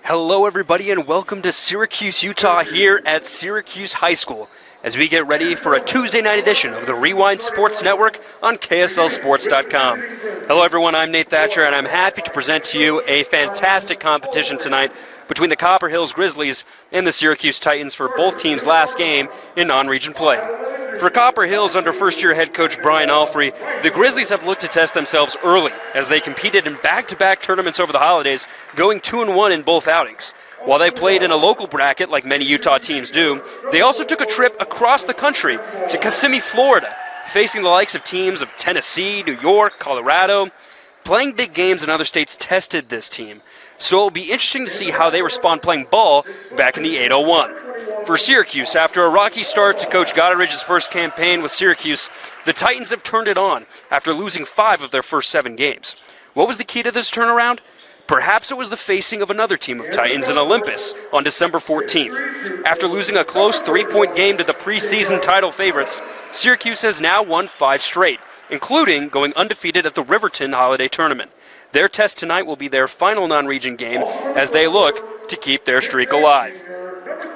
Hello everybody and welcome to Syracuse, Utah here at Syracuse High School as we get ready for a Tuesday night edition of the Rewind Sports Network on KSLSports.com. Hello everyone, I'm Nate Thatcher and I'm happy to present to you a fantastic competition tonight between the Copper Hills Grizzlies and the Syracuse Titans for both teams' last game in non-region play. For Copper Hills under first-year head coach Brian Alfrey, the Grizzlies have looked to test themselves early as they competed in back-to-back tournaments over the holidays, going 2-1 in both outings. While they played in a local bracket like many Utah teams do, they also took a trip across the country to Kissimmee, Florida, facing the likes of teams of Tennessee, New York, Colorado. Playing big games in other states tested this team, so it will be interesting to see how they respond playing ball back in the 801. For Syracuse, after a rocky start to Coach Gotteridge's first campaign with Syracuse, the Titans have turned it on after losing 5 of their first 7 games. What was the key to this turnaround? Perhaps it was the facing of another team of Titans in Olympus on December 14th. After losing a close 3-point game to the preseason title favorites, Syracuse has now won 5 straight, including going undefeated at the Riverton Holiday Tournament. Their test tonight will be their final non-region game as they look to keep their streak alive.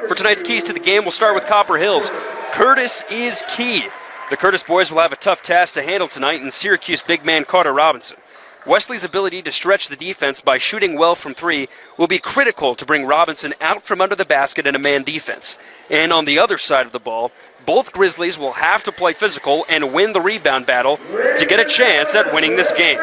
For tonight's keys to the game, we'll start with Copper Hills. Curtis is key. The Curtis boys will have a tough task to handle tonight in Syracuse big man Carter Robinson. Wesley's ability to stretch the defense by shooting well from 3 will be critical to bring Robinson out from under the basket in a man defense. And on the other side of the ball, both Grizzlies will have to play physical and win the rebound battle to get a chance at winning this game.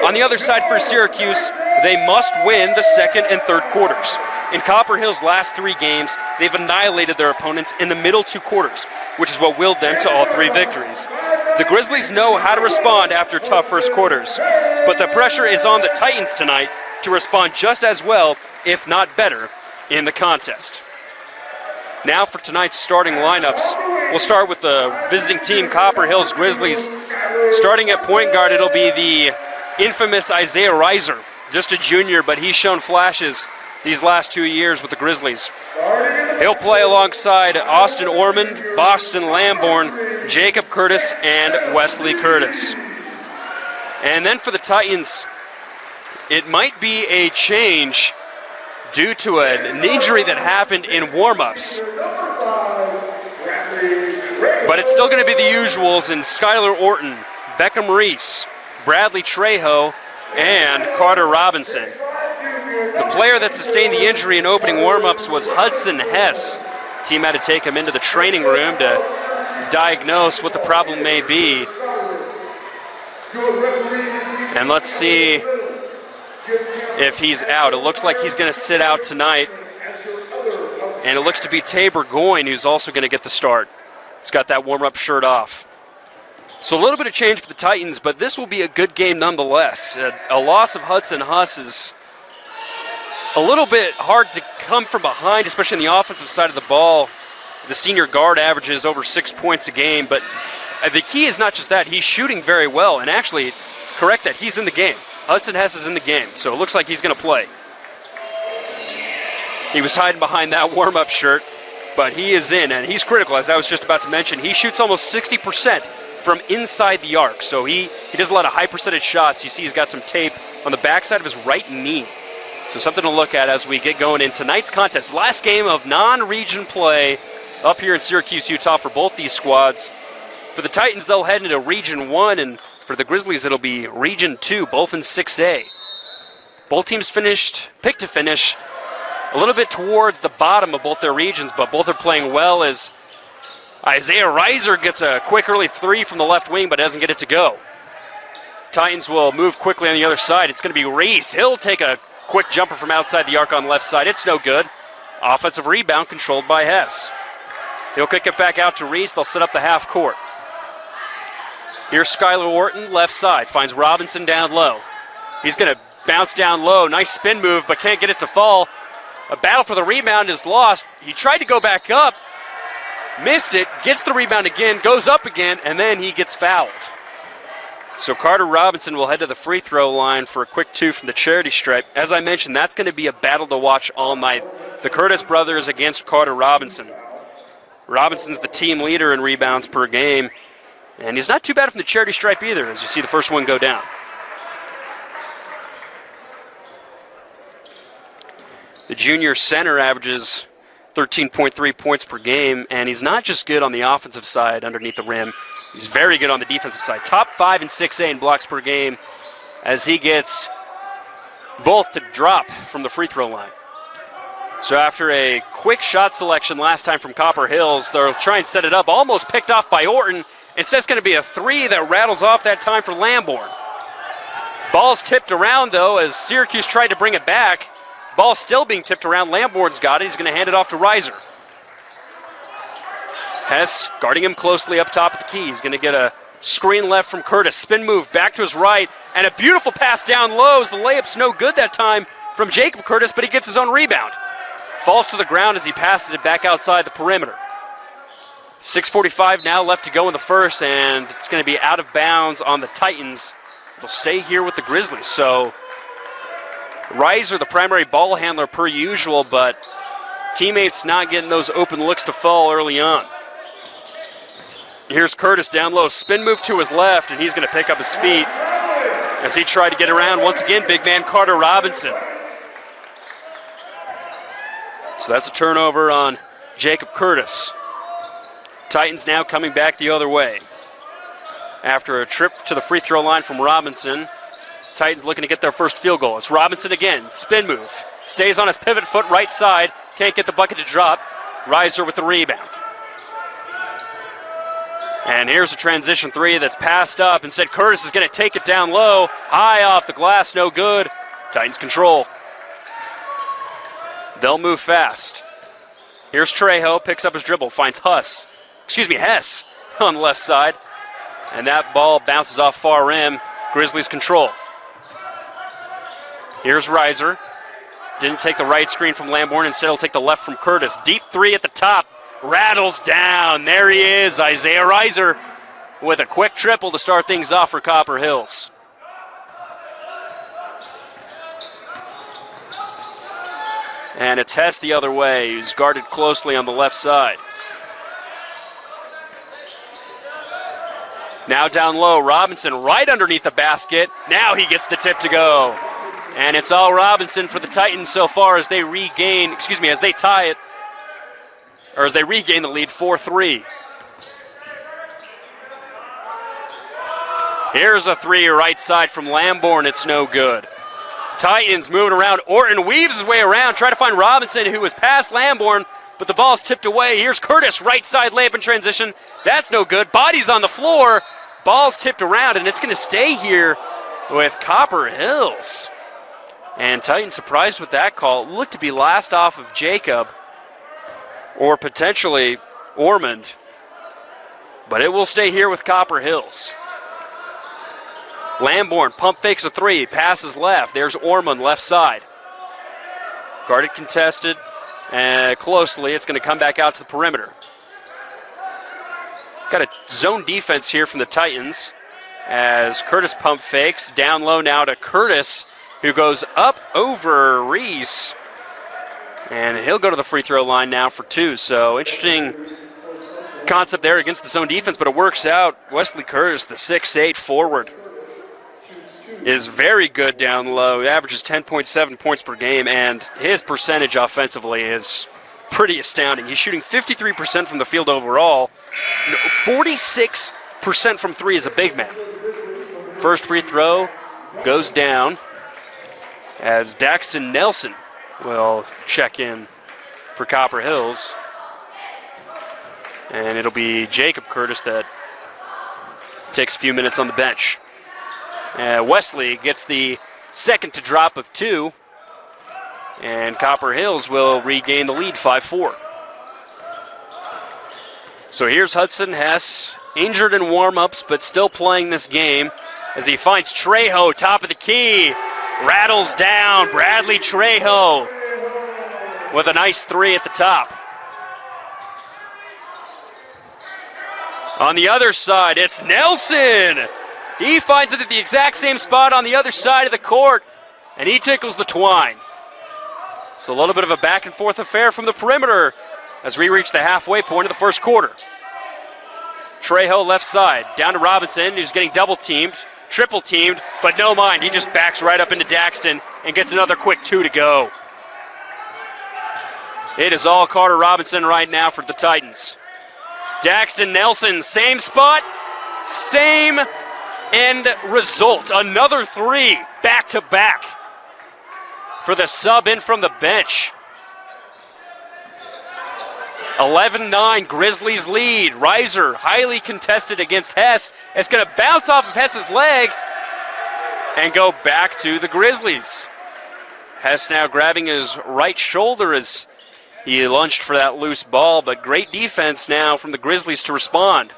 On the other side for Syracuse, they must win the second and third quarters. In Copper Hill's last 3 games, they've annihilated their opponents in the middle 2 quarters, which is what willed them to all 3 victories. The Grizzlies know how to respond after tough first quarters, but the pressure is on the Titans tonight to respond just as well, if not better, in the contest. Now for tonight's starting lineups, we'll start with the visiting team, Copper Hills Grizzlies. Starting at point guard, it'll be the infamous Isaiah Reiser, just a junior, but he's shown flashes these last 2 years with the Grizzlies. He'll play alongside Austin Ormond, Boston Lamborn, Jacob Curtis, and Wesley Curtis. And then for the Titans, it might be a change due to an injury that happened in warm-ups. But it's still going to be the usuals in Skylar Orton, Beckham Reese, Bradley Trejo, and Carter Robinson. The player that sustained the injury in opening warm-ups was Hudson Hess. The team had to take him into the training room to diagnose what the problem may be. And let's see if he's out. It looks like he's going to sit out tonight. And it looks to be Tabor Goyne who's also going to get the start. He's got that warm-up shirt off. So a little bit of change for the Titans, but this will be a good game nonetheless. A loss of Hudson Huss is a little bit hard to come from behind, especially on the offensive side of the ball. The senior guard averages over 6 points a game, but the key is not just that. He's shooting very well, and actually, correct that, he's in the game. Hudson Hess is in the game, so it looks like he's going to play. He was hiding behind that warm-up shirt, but he is in, and he's critical, as I was just about to mention. He shoots almost 60% from inside the arc, so he does a lot of high percentage shots. You see he's got some tape on the backside of his right knee. So something to look at as we get going in tonight's contest. Last game of non-region play up here in Syracuse, Utah for both these squads. For the Titans, they'll head into Region 1, and for the Grizzlies, it'll be Region 2, both in 6A. Both teams picked to finish a little bit towards the bottom of both their regions, but both are playing well as Isaiah Reiser gets a quick early 3 from the left wing, but doesn't get it to go. Titans will move quickly on the other side. It's going to be Reese. He'll take a quick jumper from outside the arc on the left side. It's no good. Offensive rebound controlled by Hess. He'll kick it back out to Reese. They'll set up the half court. Here's Skylar Orton, left side. Finds Robinson down low. He's going to bounce down low. Nice spin move, but can't get it to fall. A battle for the rebound is lost. He tried to go back up. Missed it. Gets the rebound again. Goes up again. And then he gets fouled. So Carter Robinson will head to the free throw line for a quick 2 from the charity stripe. As I mentioned, that's going to be a battle to watch all night. The Curtis brothers against Carter Robinson. Robinson's the team leader in rebounds per game. And he's not too bad from the charity stripe either, as you see the first one go down. The junior center averages 13.3 points per game, and he's not just good on the offensive side underneath the rim. He's very good on the defensive side. Top 5 in 6A in blocks per game as he gets both to drop from the free throw line. So after a quick shot selection last time from Copper Hills, they'll try and set it up. Almost picked off by Orton. Instead, it's going to be a 3 that rattles off that time for Lambourne. Ball's tipped around, though, as Syracuse tried to bring it back. Ball still being tipped around. Lambourne's got it. He's going to hand it off to Reiser. Hess guarding him closely up top of the key. He's going to get a screen left from Curtis. Spin move back to his right. And a beautiful pass down low as the layup's no good that time from Jacob Curtis, but he gets his own rebound. Falls to the ground as he passes it back outside the perimeter. 6:45 now left to go in the first, and it's going to be out of bounds on the Titans. They'll stay here with the Grizzlies. So Reiser, the primary ball handler per usual, but teammates not getting those open looks to fall early on. Here's Curtis down low. Spin move to his left, and he's going to pick up his feet as he tried to get around. Once again, big man Carter Robinson. So that's a turnover on Jacob Curtis. Titans now coming back the other way. After a trip to the free throw line from Robinson, Titans looking to get their first field goal. It's Robinson again. Spin move. Stays on his pivot foot right side. Can't get the bucket to drop. Reiser with the rebound. And here's a transition 3 that's passed up. Instead, Curtis is going to take it down low. High off the glass, no good. Titans control. They'll move fast. Here's Trejo, picks up his dribble, finds Hess on the left side. And that ball bounces off far rim. Grizzlies control. Here's Reiser. Didn't take the right screen from Lambourne. Instead, he'll take the left from Curtis. Deep 3 at the top. Rattles down. There he is, Isaiah Reiser, with a quick triple to start things off for Copper Hills. And it's Hess the other way, who's guarded closely on the left side. Now down low, Robinson right underneath the basket. Now he gets the tip to go. And it's all Robinson for the Titans so far as they tie it, or as they regain the lead 4-3. Here's a 3 right side from Lambourne. It's no good. Titans moving around. Orton weaves his way around, trying to find Robinson, who was past Lambourne, but the ball's tipped away. Here's Curtis, right side layup in transition. That's no good. Body's on the floor. Ball's tipped around, and it's going to stay here with Copper Hills. And Titans surprised with that call. It looked to be last off of Jacob, or potentially Ormond. But it will stay here with Copper Hills. Lambourne pump fakes a 3, passes left. There's Ormond left side. Guarded contested closely. It's going to come back out to the perimeter. Got a zone defense here from the Titans as Curtis pump fakes. Down low now to Curtis, who goes up over Reese. And he'll go to the free throw line now for 2. So interesting concept there against the zone defense, but it works out. Wesley Curtis, the 6'8" forward, is very good down low. He averages 10.7 points per game, and his percentage offensively is pretty astounding. He's shooting 53% from the field overall. 46% from 3 as a big man. First free throw goes down as Daxton Nelson will check in for Copper Hills. And it'll be Jacob Curtis that takes a few minutes on the bench. Wesley gets the second to drop of 2. And Copper Hills will regain the lead 5-4. So here's Hudson Hess, injured in warm-ups, but still playing this game as he finds Trejo, top of the key. Rattles down. Bradley Trejo with a nice 3 at the top. On the other side, it's Nelson. He finds it at the exact same spot on the other side of the court, and he tickles the twine. So a little bit of a back and forth affair from the perimeter as we reach the halfway point of the first quarter. Trejo left side, down to Robinson, who's getting double teamed, triple teamed, but no mind. He just backs right up into Daxton and gets another quick 2 to go. It is all Carter Robinson right now for the Titans. Daxton Nelson, same spot, same end result. Another 3 back-to-back for the sub in from the bench. 11-9, Grizzlies lead. Reiser, highly contested against Hess. It's going to bounce off of Hess's leg and go back to the Grizzlies. Hess now grabbing his right shoulder as he lunged for that loose ball, but great defense now from the Grizzlies to respond.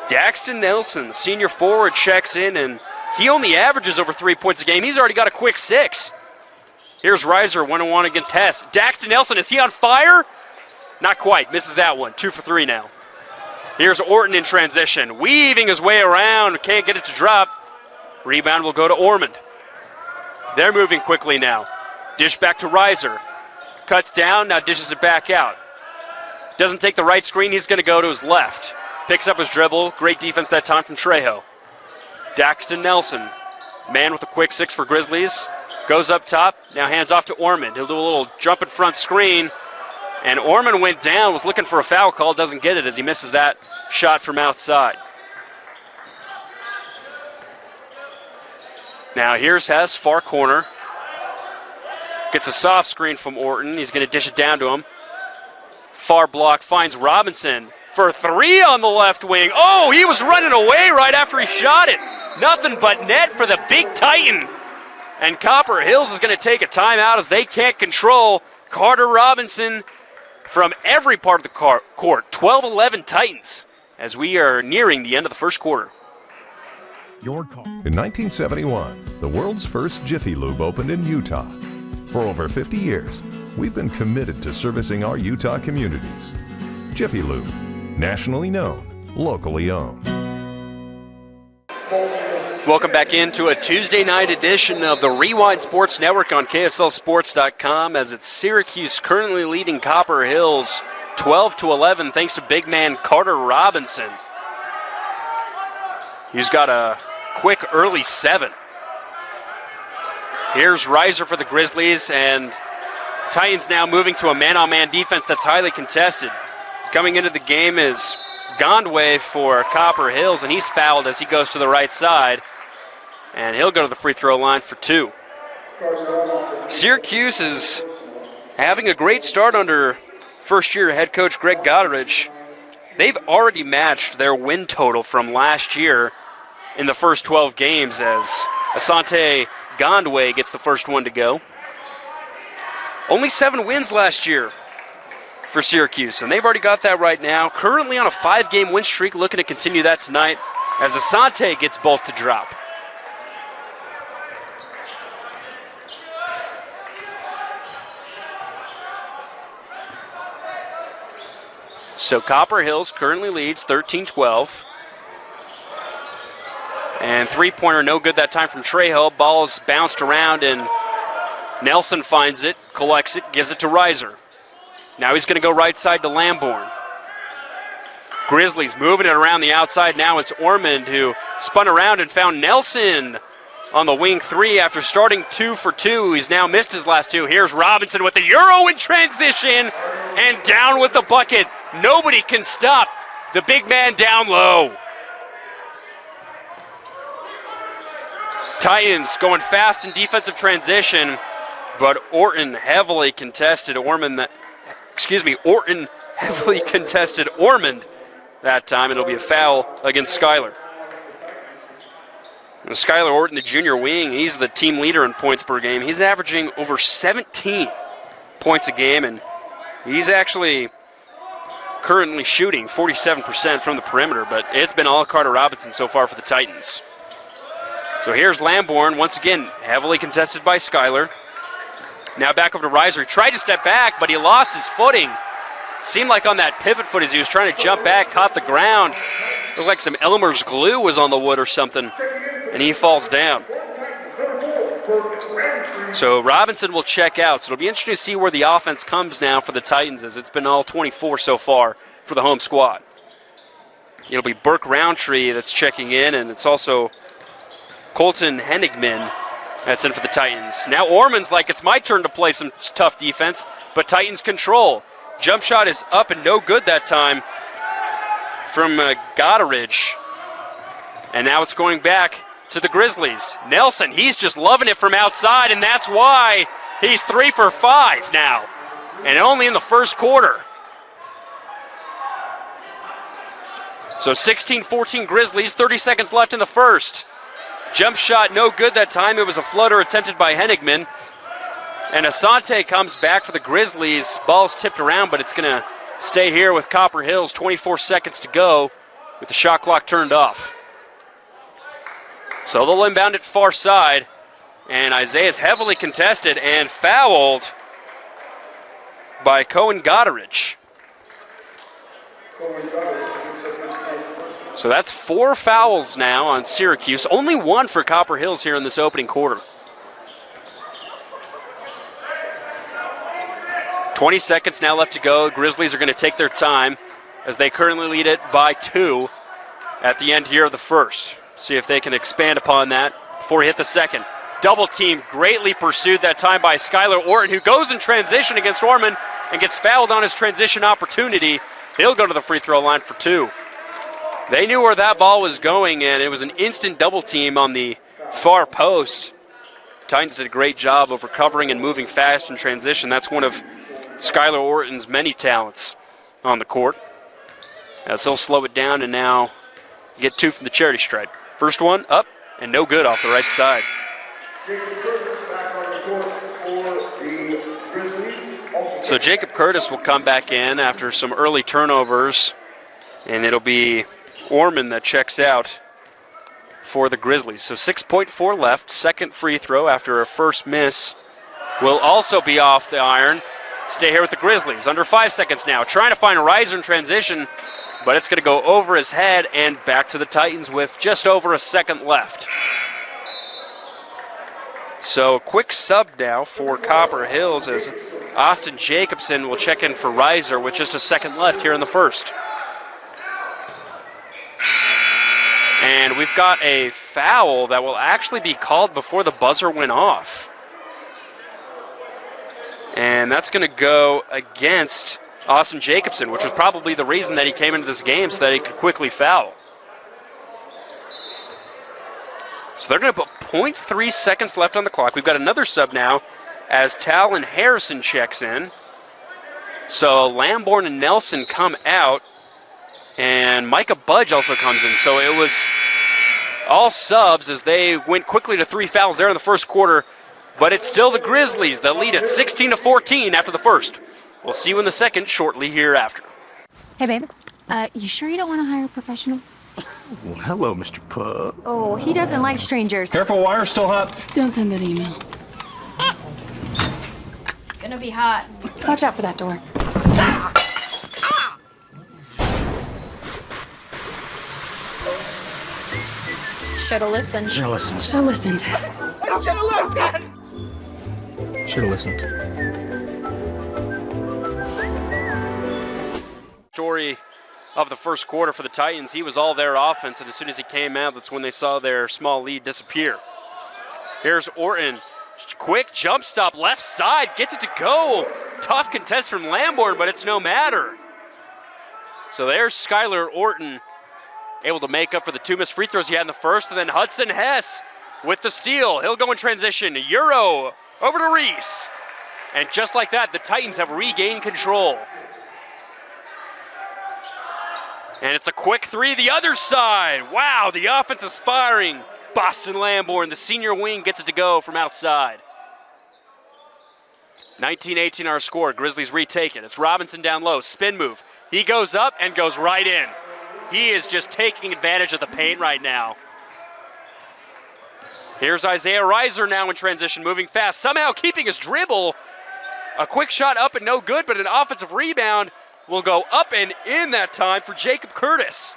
Daxton Nelson, senior forward, checks in, and he only averages over 3 points a game. He's already got a quick 6. Here's Reiser, 1-on-1 against Hess. Daxton Nelson, is he on fire? Not quite, misses that one. 2 for 3 now. Here's Orton in transition, weaving his way around, can't get it to drop. Rebound will go to Ormond. They're moving quickly now. Dish back to Reiser. Cuts down, now dishes it back out. Doesn't take the right screen, he's going to go to his left. Picks up his dribble, great defense that time from Trejo. Daxton Nelson, man with a quick 6 for Grizzlies. Goes up top, now hands off to Ormond. He'll do a little jump in front screen. And Ormond went down, was looking for a foul call, doesn't get it as he misses that shot from outside. Now here's Hess, far corner. Gets a soft screen from Orton. He's going to dish it down to him. Far block finds Robinson for 3 on the left wing. Oh, he was running away right after he shot it. Nothing but net for the big Titan. And Copper Hills is going to take a timeout as they can't control Carter Robinson from every part of the court. 12-11 Titans as we are nearing the end of the first quarter. Your call. In 1971, the world's first Jiffy Lube opened in Utah. For over 50 years, we've been committed to servicing our Utah communities. Jiffy Lube, nationally known, locally owned. Welcome back into a Tuesday night edition of the Rewind Sports Network on KSLSports.com as it's Syracuse currently leading Copper Hills 12-11 thanks to big man Carter Robinson. He's got a quick early 7. Here's Reiser for the Grizzlies, and Titans now moving to a man-on-man defense that's highly contested. Coming into the game is Gondway for Copper Hills, and he's fouled as he goes to the right side, and he'll go to the free throw line for 2. Syracuse is having a great start under first-year head coach Greg Goderich. They've already matched their win total from last year in the first 12 games as Asante Gondway gets the first one to go. Only 7 wins last year for Syracuse, and they've already got that right now. Currently on a 5-game win streak, looking to continue that tonight as Asante gets both to drop. So Copper Hills currently leads 13-12. And three-pointer no good that time from Trejo. Ball is bounced around and Nelson finds it, collects it, gives it to Reiser. Now he's going to go right side to Lamborn. Grizzlies moving it around the outside. Now it's Ormond who spun around and found Nelson on the wing 3 after starting 2 for 2. He's now missed his last 2. Here's Robinson with the Euro in transition and down with the bucket. Nobody can stop the big man down low. Titans going fast in defensive transition, but Orton heavily contested Ormond heavily contested Ormond that time. It'll be a foul against Skyler. And Skyler Orton, the junior wing, he's the team leader in points per game. He's averaging over 17 points a game, and he's actually currently shooting 47% from the perimeter, but it's been all Carter Robinson so far for the Titans. So here's Lamborn, once again, heavily contested by Skyler. Now back over to Reiser. He tried to step back, but he lost his footing. Seemed like on that pivot foot as he was trying to jump back, caught the ground. Looked like some Elmer's glue was on the wood or something, and he falls down. So Robinson will check out. So it'll be interesting to see where the offense comes now for the Titans, as it's been all 24 so far for the home squad. It'll be Burke Roundtree that's checking in, and it's also Colton Henigman That's in for the Titans. Now Orman's like, it's my turn to play some tough defense, but Titans control. Jump shot is up and no good that time from Goddard. And now it's going back to the Grizzlies. Nelson, he's just loving it from outside, and that's why he's 3 for 5 now, and only in the first quarter. So 16-14 Grizzlies, 30 seconds left in the first. Jump shot no good that time. It was a floater attempted by Henigman. And Asante comes back for the Grizzlies. Ball's tipped around, but it's going to stay here with Copper Hills. 24 seconds to go with the shot clock turned off. So they'll inbound it far side. And Isaiah's heavily contested and fouled by Cohen Goddard. So that's 4 fouls now on Syracuse. Only 1 for Copper Hills here in this opening quarter. 20 seconds now left to go. Grizzlies are going to take their time as they currently lead it by 2 at the end here of the first. See if they can expand upon that before we hit the second. Double team greatly pursued that time by Skylar Orton, who goes in transition against Orman and gets fouled on his transition opportunity. He'll go to the free throw line for 2. They knew where that ball was going, and it was an instant double team on the far post. Titans did a great job of recovering and moving fast in transition. That's one of Skylar Orton's many talents on the court. As he'll slow it down, and now you get 2 from the charity stripe. First one up and no good off the right side. So Jacob Curtis will come back in after some early turnovers, and it'll be Orman that checks out for the Grizzlies. So 6.4 left. Second free throw after a first miss will also be off the iron. Stay here with the Grizzlies. Under 5 seconds now. Trying to find a riser in transition, but it's going to go over his head and back to the Titans with just over a second left. So a quick sub now for Copper Hills as Austin Jacobson will check in for riser with just a second left here in the first. And we've got a foul that will actually be called before the buzzer went off. And that's going to go against Austin Jacobson, which was probably the reason that he came into this game, so that he could quickly foul. So they're going to put 0.3 seconds left on the clock. We've got another sub now as Talon Harrison checks in. So Lamborn and Nelson come out, and Micah Budge also comes in. So it was all subs as they went quickly to 3 fouls there in the first quarter. But it's still the Grizzlies that lead at 16-14 after the first. We'll see you in the second shortly hereafter. Hey, babe. You sure you don't want to hire a professional? Well, hello, Mr. Pup. Oh, he doesn't like strangers. Careful, wire's still hot. Don't send that email. It's gonna be hot. Watch out for that door. Should've listened. Should have listened. Should have listened. Should have listened. Story of the first quarter for the Titans. He was all their offense, and as soon as he came out, that's when they saw their small lead disappear. Here's Orton. Quick jump stop, left side, gets it to go. Tough contest from Lamborn, but it's no matter. So there's Skylar Orton, able to make up for the 2 missed free throws he had in the first, and then Hudson Hess with the steal. He'll go in transition. Euro over to Reese. And just like that, the Titans have regained control. And it's a quick 3 the other side. Wow, the offense is firing. Boston Lamborn, the senior wing, gets it to go from outside. 19-18 our score. Grizzlies retake it. It's Robinson down low. Spin move. He goes up and goes right in. He is just taking advantage of the paint right now. Here's Isaiah Riser now in transition, moving fast, somehow keeping his dribble. A quick shot up and no good, but an offensive rebound will go up and in that time for Jacob Curtis.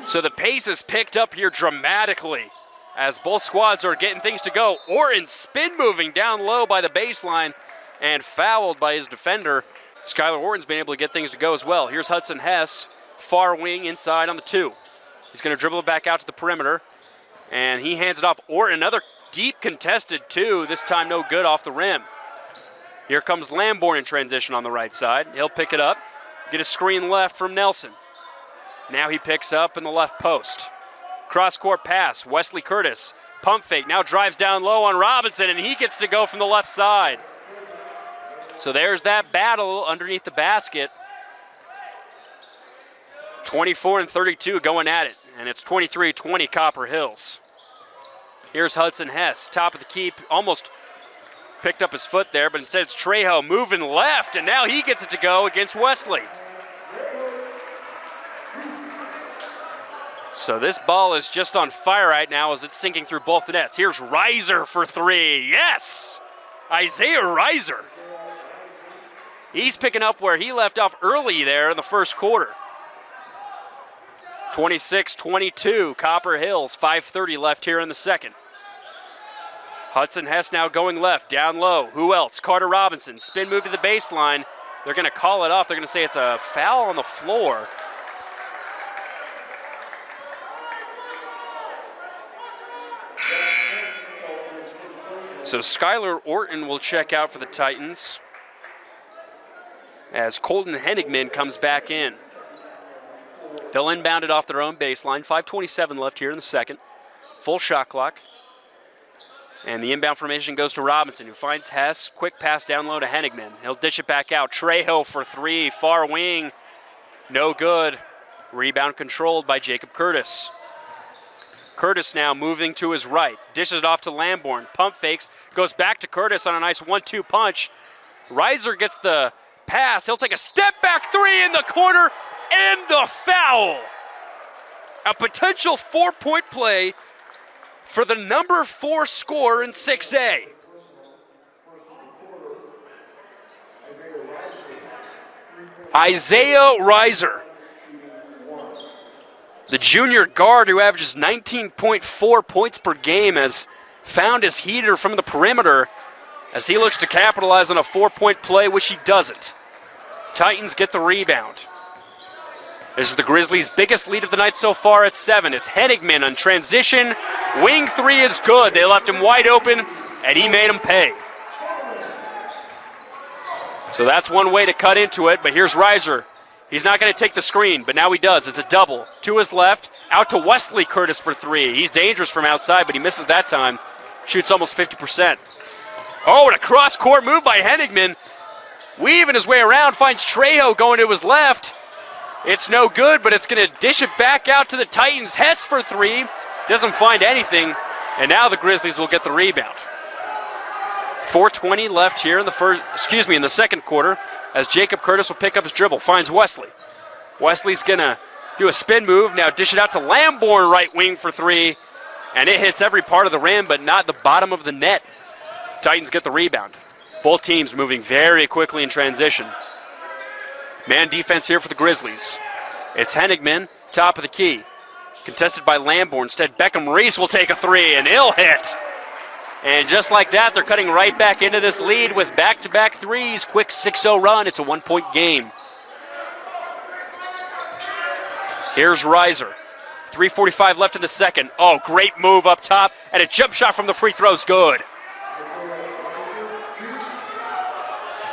So the pace is picked up here dramatically as both squads are getting things to go. Orton spin moving down low by the baseline and fouled by his defender. Skylar Orton's been able to get things to go as well. Here's Hudson Hess, far wing inside on the 2. He's going to dribble it back out to the perimeter. And he hands it off. Orton, another deep contested two, this time no good off the rim. Here comes Lamborn in transition on the right side. He'll pick it up, get a screen left from Nelson. Now he picks up in the left post. Cross-court pass, Wesley Curtis. Pump fake, now drives down low on Robinson, and he gets to go from the left side. So there's that battle underneath the basket. 24 and 32 going at it, and it's 23-20 Copper Hills. Here's Hudson Hess, top of the key, almost picked up his foot there, but instead it's Trejo moving left, and now he gets it to go against Wesley. So this ball is just on fire right now as it's sinking through both nets. Here's Reiser for three. Yes! Isaiah Reiser. He's picking up where he left off early there in the first quarter. 26-22, Copper Hills, 5:30 left here in the second. Hudson Hess now going left, down low. Who else? Carter Robinson, spin move to the baseline. They're going to call it off. They're going to say it's a foul on the floor. So Skylar Orton will check out for the Titans as Colton Henigman comes back in. They'll inbound it off their own baseline. 5:27 left here in the second. Full shot clock. And the inbound formation goes to Robinson, who finds Hess. Quick pass down low to Henigman. He'll dish it back out. Trejo for three. Far wing. No good. Rebound controlled by Jacob Curtis. Curtis now moving to his right. Dishes it off to Lamborn. Pump fakes. Goes back to Curtis on a nice 1-2 punch. Reiser gets the pass. He'll take a step back three in the corner. And the foul. A potential 4-point play for the number 4 scorer in 6A. Isaiah Reiser, the junior guard who averages 19.4 points per game, has found his heater from the perimeter as he looks to capitalize on a 4-point play, which he doesn't. Titans get the rebound. This is the Grizzlies' biggest lead of the night so far at 7. It's Henigman on transition. Wing three is good. They left him wide open, and he made him pay. So that's one way to cut into it, but here's Reiser. He's not going to take the screen, but now he does. It's a double. To his left, out to Wesley Curtis for three. He's dangerous from outside, but he misses that time. Shoots almost 50%. Oh, and a cross-court move by Henigman. Weaving his way around, finds Trejo going to his left. It's no good, but it's going to dish it back out to the Titans. Hess for three. Doesn't find anything, and now the Grizzlies will get the rebound. 4:20 left here in the second quarter, as Jacob Curtis will pick up his dribble. Finds Wesley. Wesley's going to do a spin move. Now dish it out to Lamborn, right wing for three, and it hits every part of the rim, but not the bottom of the net. Titans get the rebound. Both teams moving very quickly in transition. Man defense here for the Grizzlies. It's Henigman, top of the key. Contested by Lamborn. Instead, Beckham Reese will take a three, and he'll hit. And just like that, they're cutting right back into this lead with back-to-back threes. Quick 6-0 run. It's a 1-point game. Here's Reiser. 3:45 left in the second. Oh, great move up top, and a jump shot from the free throw's good.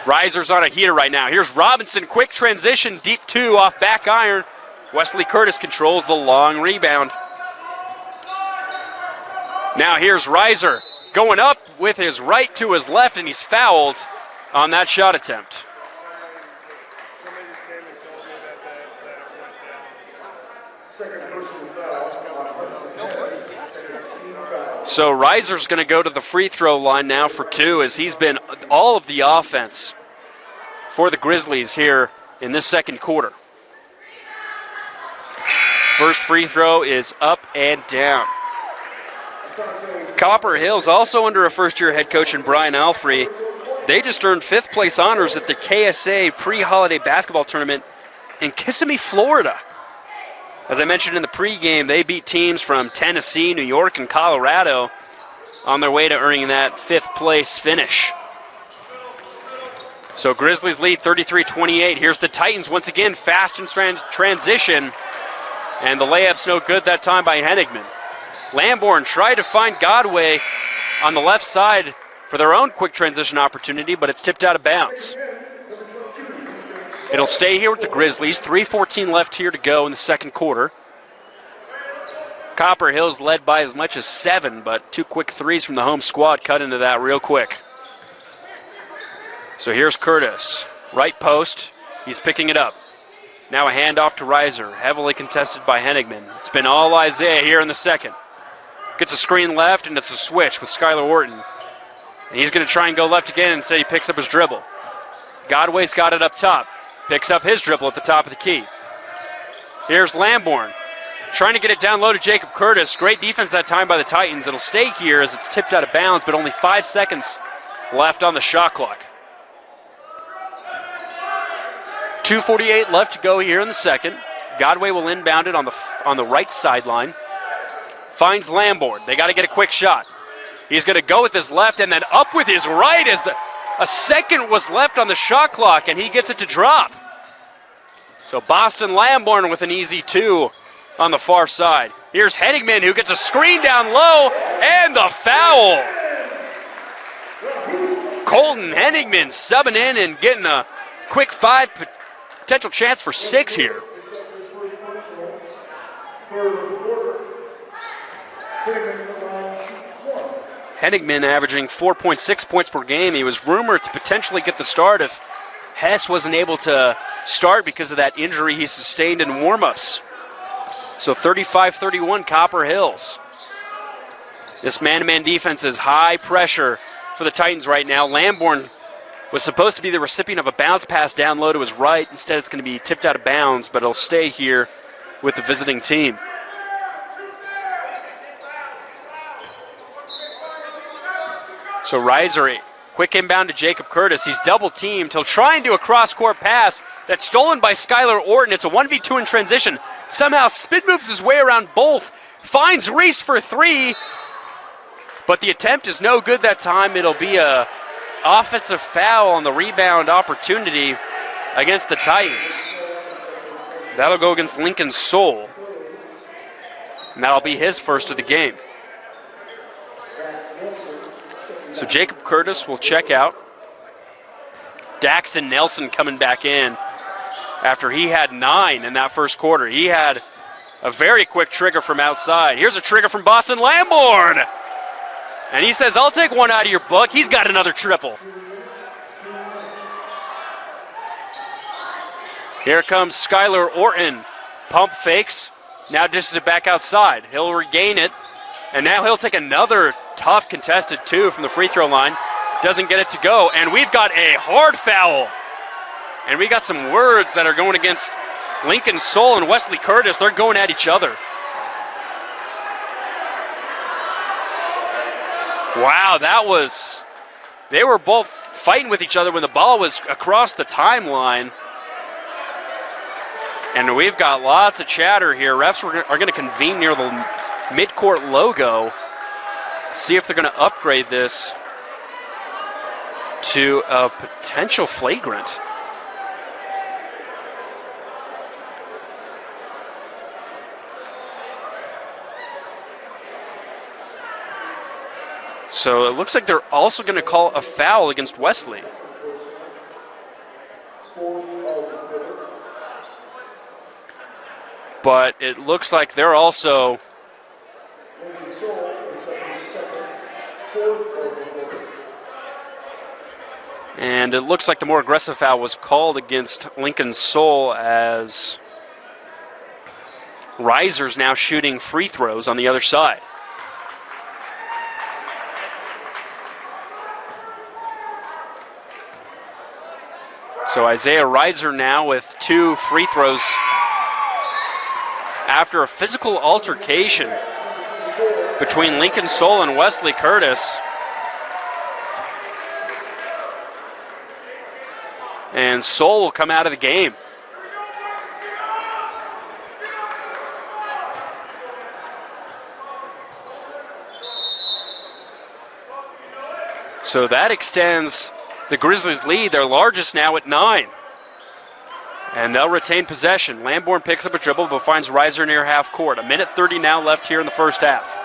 Reiser's on a heater right now. Here's Robinson, quick transition, deep two off back iron. Wesley Curtis controls the long rebound. Now here's Reiser going up with his right to his left, and he's fouled on that shot attempt. So Reiser's going to go to the free throw line now for two, as he's been all of the offense for the Grizzlies here in this second quarter. First free throw is up and down. Copper Hills also under a first-year head coach in Brian Alfrey. They just earned fifth place honors at the KSA pre-holiday basketball tournament in Kissimmee, Florida. As I mentioned in the pregame, they beat teams from Tennessee, New York, and Colorado on their way to earning that fifth place finish. So Grizzlies lead 33-28. Here's the Titans once again, fast in transition. And the layup's no good that time by Henigman. Lamborn tried to find Godway on the left side for their own quick transition opportunity, but it's tipped out of bounds. It'll stay here with the Grizzlies. 3:14 left here to go in the second quarter. Copper Hills led by as much as 7, but 2 quick threes from the home squad cut into that real quick. So here's Curtis. Right post. He's picking it up. Now a handoff to Reiser, heavily contested by Henigman. It's been all Isaiah here in the second. Gets a screen left, and it's a switch with Skylar Orton. And he's going to try and go left again. Instead, he picks up his dribble. Godway's got it up top. Picks up his dribble at the top of the key. Here's Lamborn. Trying to get it down low to Jacob Curtis. Great defense that time by the Titans. It'll stay here as it's tipped out of bounds, but only 5 seconds left on the shot clock. 2:48 left to go here in the second. Godway will inbound it on the right sideline. Finds Lamborn. They got to get a quick shot. He's going to go with his left and then up with his right as a second was left on the shot clock, and he gets it to drop. So Boston Lamborn with an easy 2 on the far side. Here's Henigman, who gets a screen down low, and the foul. Colton Henigman subbing in and getting a quick 5, potential chance for 6 here. Henigman averaging 4.6 points per game. He was rumored to potentially get the start if Hess wasn't able to start because of that injury he sustained in warmups. So 35-31 Copper Hills. This man-to-man defense is high pressure for the Titans right now. Lamborn was supposed to be the recipient of a bounce pass down low to his right. Instead, it's going to be tipped out of bounds, but it'll stay here with the visiting team. So Reiser, quick inbound to Jacob Curtis. He's double-teamed. He'll try and do a cross-court pass that's stolen by Skylar Orton. It's a 1v2 in transition. Somehow spin moves his way around both. Finds Reese for 3. But the attempt is no good that time. It'll be a offensive foul on the rebound opportunity against the Titans. That'll go against Lincoln Soul. And that'll be his first of the game. So Jacob Curtis will check out. Daxton Nelson coming back in after he had 9 in that first quarter. He had a very quick trigger from outside. Here's a trigger from Boston Lamborn. And he says, I'll take one out of your book. He's got another triple. Here comes Skylar Orton. Pump fakes. Now dishes it back outside. He'll regain it. And now he'll take another tough contested 2 from the free throw line. Doesn't get it to go. And we've got a hard foul. And we got some words that are going against Lincoln Soul and Wesley Curtis. They're going at each other. Wow, they were both fighting with each other when the ball was across the timeline. And we've got lots of chatter here. Refs are going to convene near the midcourt logo. See if they're going to upgrade this to a potential flagrant. So it looks like they're also going to call a foul against Wesley. But it looks like they're also and it looks like the more aggressive foul was called against Lincoln Soul as Reiser's now shooting free throws on the other side. So Isaiah Reiser now with 2 free throws after a physical altercation between Lincoln Soul and Wesley Curtis. And Soul will come out of the game. So that extends the Grizzlies' lead, their largest now at 9. And they'll retain possession. Lamborn picks up a dribble but finds Reiser near half court. 1:30 now left here in the first half.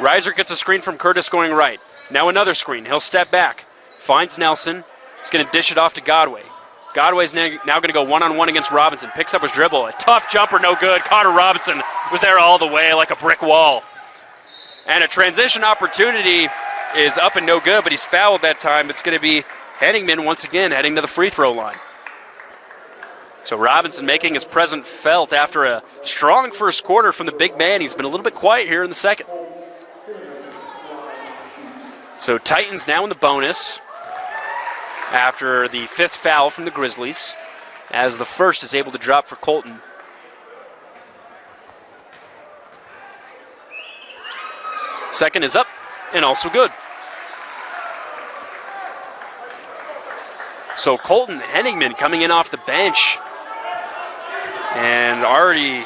Reiser gets a screen from Curtis going right. Now another screen. He'll step back. Finds Nelson. He's going to dish it off to Godway. Godway's now going to go one-on-one against Robinson. Picks up his dribble. A tough jumper, no good. Connor Robinson was there all the way like a brick wall. And a transition opportunity is up and no good, but he's fouled that time. It's going to be Henningman once again heading to the free throw line. So Robinson making his presence felt after a strong first quarter from the big man. He's been a little bit quiet here in the second. So Titans now in the bonus after the fifth foul from the Grizzlies, as the first is able to drop for Colton. Second is up and also good. So Colton Henningman coming in off the bench and already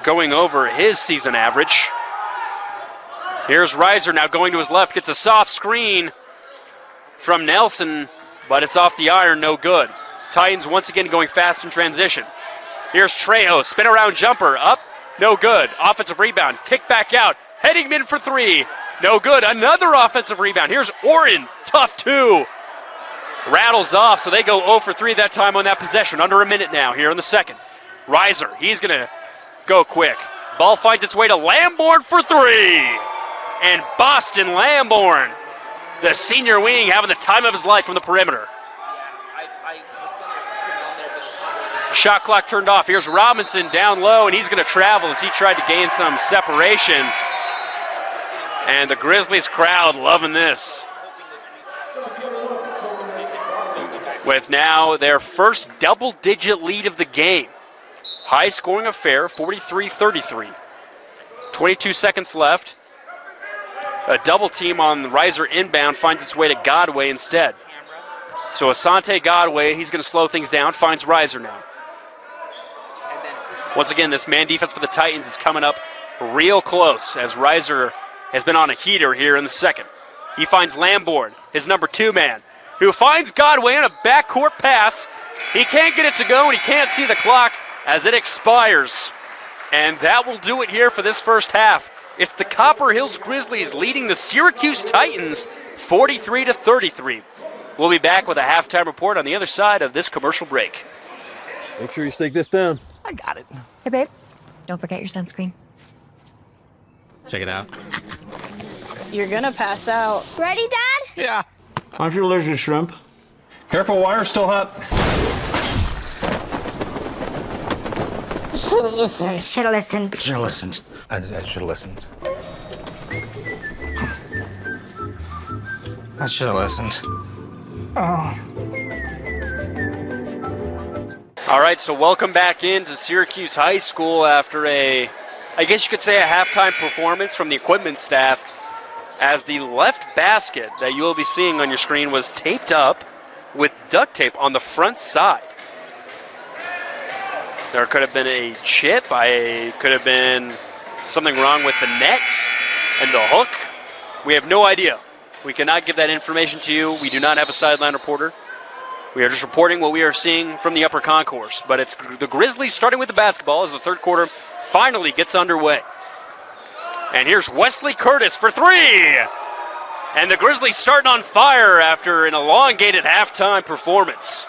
going over his season average. Here's Reiser now going to his left, gets a soft screen from Nelson, but it's off the iron, no good. Titans once again going fast in transition. Here's Trejo, spin around jumper, up, no good. Offensive rebound, kick back out, Henningman for three, no good. Another offensive rebound. Here's Orton, tough two. Rattles off, so they go 0 for 3 that time on that possession. Under a minute now here in the second. Reiser, he's going to go quick. Ball finds its way to Lamborn for three. And Boston Lamborn, the senior wing, having the time of his life from the perimeter. Shot clock turned off. Here's Robinson down low, and he's going to travel as he tried to gain some separation. And the Grizzlies crowd loving this. With now their first double-digit lead of the game. High-scoring affair, 43-33. 22 seconds left. A double team on the Reiser inbound finds its way to Godway instead. So Asante Godway, he's going to slow things down, finds Reiser now. Once again, this man defense for the Titans is coming up real close as Reiser has been on a heater here in the second. He finds Lamborn, his number 2 man, who finds Godway on a backcourt pass. He can't get it to go, and he can't see the clock as it expires. And that will do it here for this first half. It's the Copper Hills Grizzlies leading the Syracuse Titans 43-33. We'll be back with a halftime report on the other side of this commercial break. Make sure you stick this down. I got it. Hey, babe. Don't forget your sunscreen. Check it out. You're gonna pass out. Ready, Dad? Yeah. Aren't you allergic to shrimp? Careful, wire still hot. Should've listened. Should've listened. I should've listened. I should've listened. All right, so welcome back into Syracuse High School after I guess you could say a halftime performance from the equipment staff, as the left basket that you will be seeing on your screen was taped up with duct tape on the front side. There could have been a chip, could have been something wrong with the net and the hook. We have no idea. We cannot give that information to you. We do not have a sideline reporter. We are just reporting what we are seeing from the upper concourse. But it's the Grizzlies starting with the basketball as the third quarter finally gets underway. And here's Wesley Curtis for three. And the Grizzlies starting on fire after an elongated halftime performance.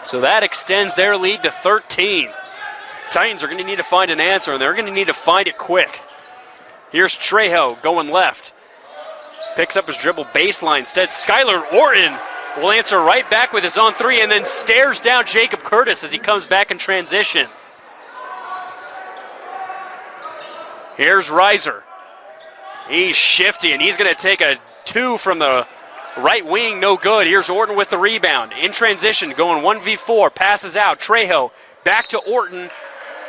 So that extends their lead to 13. Titans are going to need to find an answer, and they're going to need to find it quick. Here's Trejo going left. Picks up his dribble baseline. Instead, Skylar Orton will answer right back with his own three and then stares down Jacob Curtis as he comes back in transition. Here's Reiser. He's shifty, and he's going to take a two from the right wing. No good. Here's Orton with the rebound. In transition, going 1v4. Passes out. Trejo back to Orton,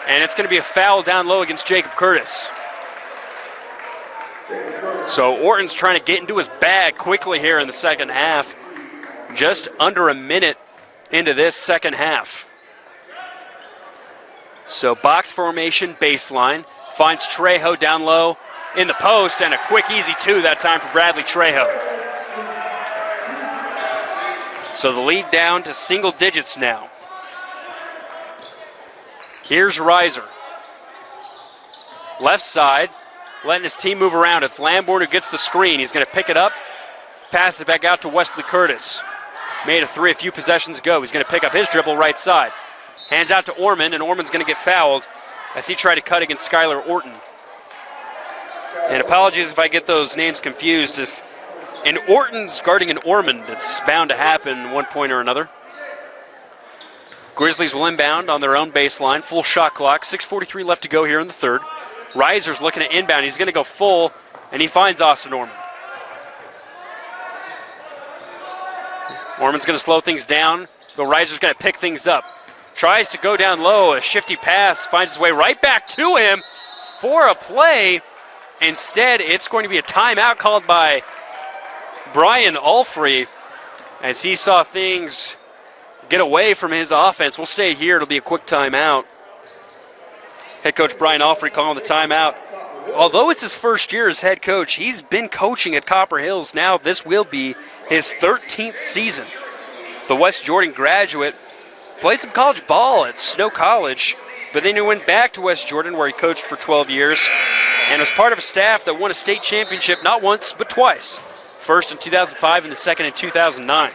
and it's going to be a foul down low against Jacob Curtis. So Orton's trying to get into his bag quickly here in the second half. Just under a minute into this second half. So box formation, baseline. Finds Trejo down low in the post, and a quick, easy two that time for Bradley Trejo. So the lead down to single digits now. Here's Reiser. Left side, letting his team move around. It's Lamborn who gets the screen. He's going to pick it up, pass it back out to Wesley Curtis. Made a three a few possessions ago. He's going to pick up his dribble right side. Hands out to Ormond, and Ormond's going to get fouled as he tried to cut against Skylar Orton. And apologies if I get those names confused. If an Orton's guarding an Ormond, it's bound to happen at one point or another. Grizzlies will inbound on their own baseline. Full shot clock. 6:43 left to go here in the third. Reiser's looking at inbound. He's going to go full, and he finds Austin Ormond. Ormond's going to slow things down, but Reiser's going to pick things up. Tries to go down low. A shifty pass finds his way right back to him for a play. Instead, it's going to be a timeout called by Brian Alfrey as he saw things get away from his offense. We'll stay here. It'll be a quick timeout. Head coach Brian Alfrey calling the timeout. Although it's his first year as head coach, he's been coaching at Copper Hills now. This will be his 13th season. The West Jordan graduate played some college ball at Snow College, but then he went back to West Jordan where he coached for 12 years and was part of a staff that won a state championship not once but twice. First in 2005 and the second in 2009.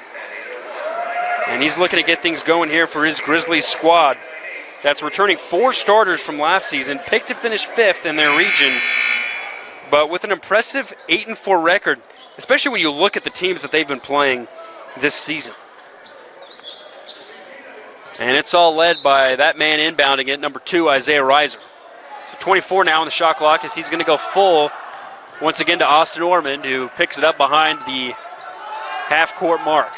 And he's looking to get things going here for his Grizzlies squad. That's returning 4 starters from last season, picked to finish 5th in their region, but with an impressive 8-4 record, especially when you look at the teams that they've been playing this season. And it's all led by that man inbounding at number 2, Isaiah Reiser. So 24 now on the shot clock as he's going to go full once again to Austin Ormond, who picks it up behind the half-court mark.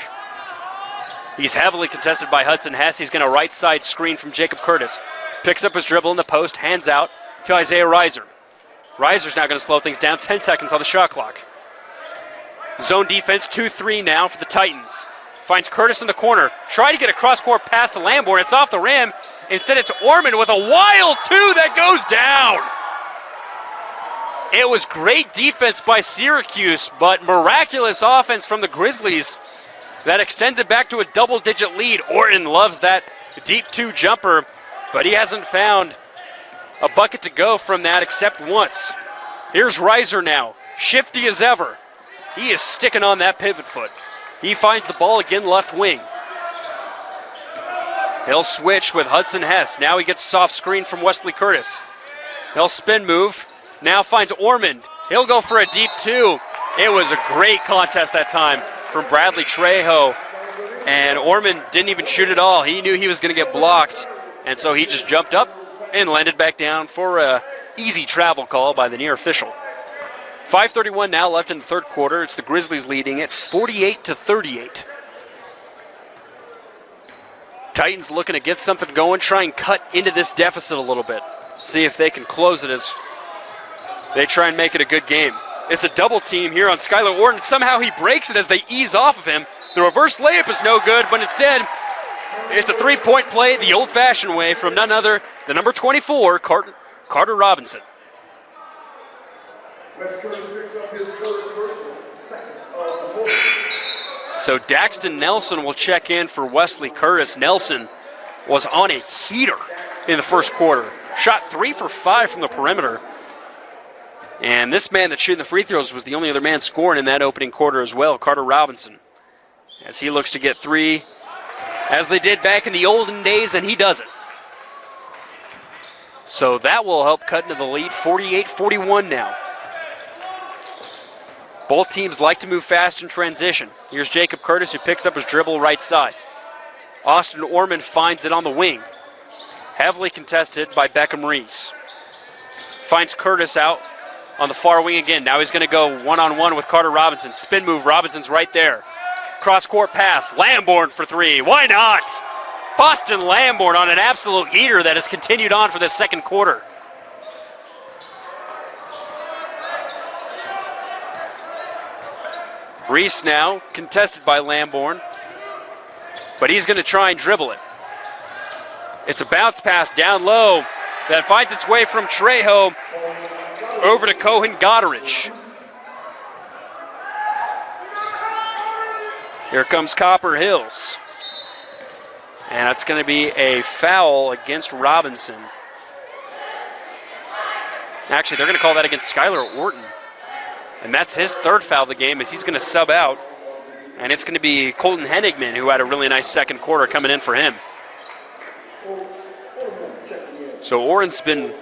He's heavily contested by Hudson Hess. He's going to right side screen from Jacob Curtis. Picks up his dribble in the post, hands out to Isaiah Reiser. Reiser's now going to slow things down, 10 seconds on the shot clock. Zone defense, 2-3 now for the Titans. Finds Curtis in the corner. Try to get a cross-court pass to Lamborn. It's off the rim. Instead, it's Ormond with a wild 2 that goes down. It was great defense by Syracuse, but miraculous offense from the Grizzlies that extends it back to a double-digit lead. Orton loves that deep 2 jumper, but he hasn't found a bucket to go from that except once. Here's Reiser now, shifty as ever. He is sticking on that pivot foot. He finds the ball again left wing. He'll switch with Hudson Hess. Now he gets a soft screen from Wesley Curtis. He'll spin move. Now finds Ormond. He'll go for a deep 2. It was a great contest that time from Bradley Trejo. And Ormond didn't even shoot at all. He knew he was going to get blocked. And so he just jumped up and landed back down for a easy travel call by the near official. 5:31 now left in the third quarter. It's the Grizzlies leading at 48-38. Titans looking to get something going, try and cut into this deficit a little bit. See if they can close it as they try and make it a good game. It's a double team here on Skylar Orton. Somehow he breaks it as they ease off of him. The reverse layup is no good, but instead it's a three-point play the old-fashioned way from none other than number 24, Carter Robinson. So Daxton Nelson will check in for Wesley Curtis. Nelson was on a heater in the first quarter. Shot 3 for 5 from the perimeter. And this man that's shooting the free throws was the only other man scoring in that opening quarter as well, Carter Robinson. As he looks to get 3, as they did back in the olden days, and he does it. So that will help cut into the lead, 48-41 now. Both teams like to move fast in transition. Here's Jacob Curtis, who picks up his dribble right side. Austin Ormond finds it on the wing. Heavily contested by Beckham Reese. Finds Curtis out on the far wing again. Now he's going to go one-on-one with Carter Robinson. Spin move, Robinson's right there. Cross-court pass, Lamborn for 3. Why not? Boston Lamborn on an absolute heater that has continued on for the second quarter. Reese now contested by Lamborn, but he's going to try and dribble it. It's a bounce pass down low that finds its way from Trejo over to Cohen Goderich. Here comes Copper Hills. And it's going to be a foul against Robinson. Actually, they're going to call that against Skylar Orton. And that's his third foul of the game as he's going to sub out. And it's going to be Colton Henigman, who had a really nice second quarter coming in for him. So Orton's been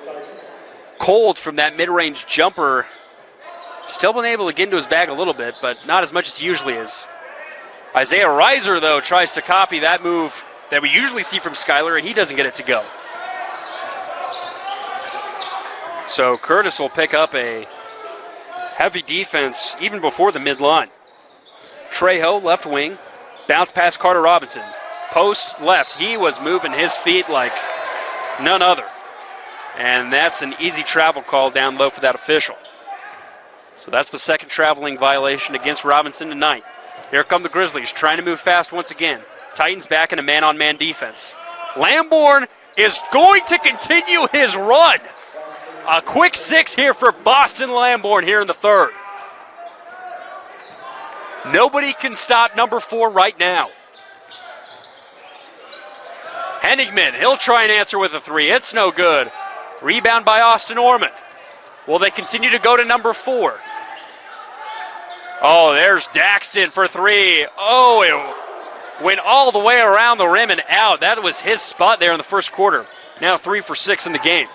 cold from that mid-range jumper. Still been able to get into his bag a little bit, but not as much as he usually is. Isaiah Reiser, though, tries to copy that move that we usually see from Skylar, and he doesn't get it to go. So Curtis will pick up a heavy defense even before the midline. Trejo, left wing, bounce past Carter Robinson. Post left, he was moving his feet like none other. And that's an easy travel call down low for that official. So that's the second traveling violation against Robinson tonight. Here come the Grizzlies, trying to move fast once again. Titans back in a man-on-man defense. Lamborn is going to continue his run. A quick 6 here for Boston Lamborn here in the third. Nobody can stop number 4 right now. Henigman, he'll try and answer with a 3. It's no good. Rebound by Austin Ormond. Will they continue to go to number 4? Oh, there's Daxton for 3. Oh, it went all the way around the rim and out. That was his spot there in the first quarter. Now 3 for 6 in the game.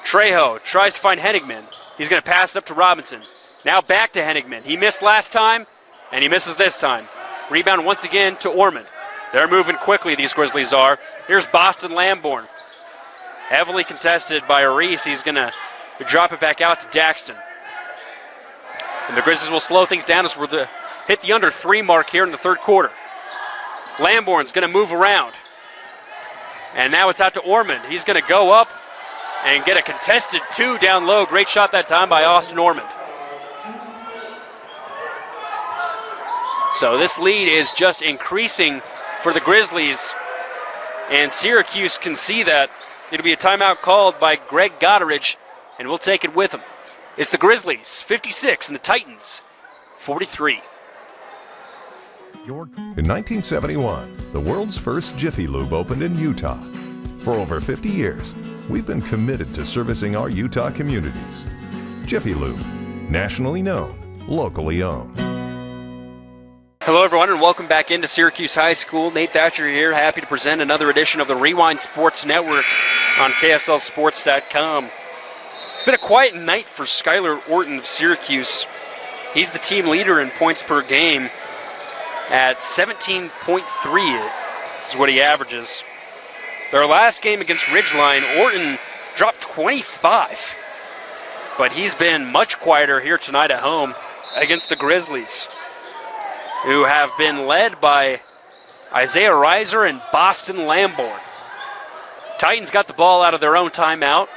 Trejo tries to find Henigman. He's going to pass it up to Robinson. Now back to Henigman. He missed last time, and he misses this time. Rebound once again to Ormond. They're moving quickly, these Grizzlies are. Here's Boston Lamborn. Heavily contested by Reese. He's going to drop it back out to Daxton. And the Grizzlies will slow things down as we're hit the under 3 mark here in the third quarter. Lamborn's going to move around. And now it's out to Ormond. He's going to go up and get a contested 2 down low. Great shot that time by Austin Ormond. So this lead is just increasing for the Grizzlies. And Syracuse can see that. It'll be a timeout called by Greg Goddard, and we'll take it with him. It's the Grizzlies, 56, and the Titans, 43. In 1971, the world's first Jiffy Lube opened in Utah. For over 50 years, we've been committed to servicing our Utah communities. Jiffy Lube, nationally known, locally owned. Hello, everyone, and welcome back into Syracuse High School. Nate Thatcher here, happy to present another edition of the Rewind Sports Network on KSLSports.com. It's been a quiet night for Skylar Orton of Syracuse. He's the team leader in points per game at 17.3 is what he averages. Their last game against Ridgeline, Orton dropped 25. But he's been much quieter here tonight at home against the Grizzlies, who have been led by Isaiah Reiser and Boston Lamborn. Titans got the ball out of their own timeout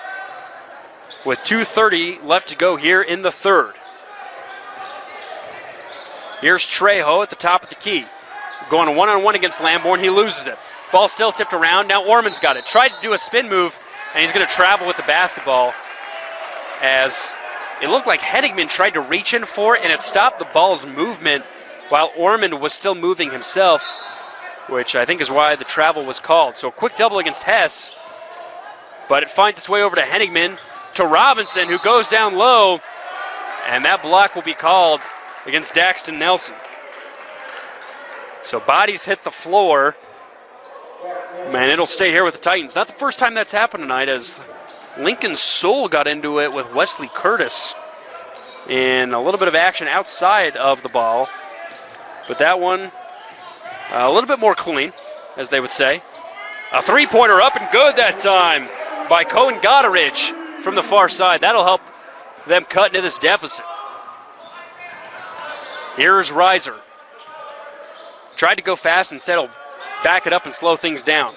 with 2:30 left to go here in the third. Here's Trejo at the top of the key. Going one-on-one against Lamborn, he loses it. Ball still tipped around, now Ormond's got it. Tried to do a spin move, and he's going to travel with the basketball as it looked like Henigman tried to reach in for it, and it stopped the ball's movement while Ormond was still moving himself, which I think is why the travel was called. So a quick double against Hess, but it finds its way over to Henigman, to Robinson, who goes down low, and that block will be called against Daxton Nelson. So bodies hit the floor, and it'll stay here with the Titans. Not the first time that's happened tonight, as Lincoln Soul got into it with Wesley Curtis in a little bit of action outside of the ball. But that one, a little bit more clean, as they would say. A three-pointer up and good that time by Cohen Goddard from the far side. That'll help them cut into this deficit. Here's Reiser. Tried to go fast, instead he'll back it up and slow things down.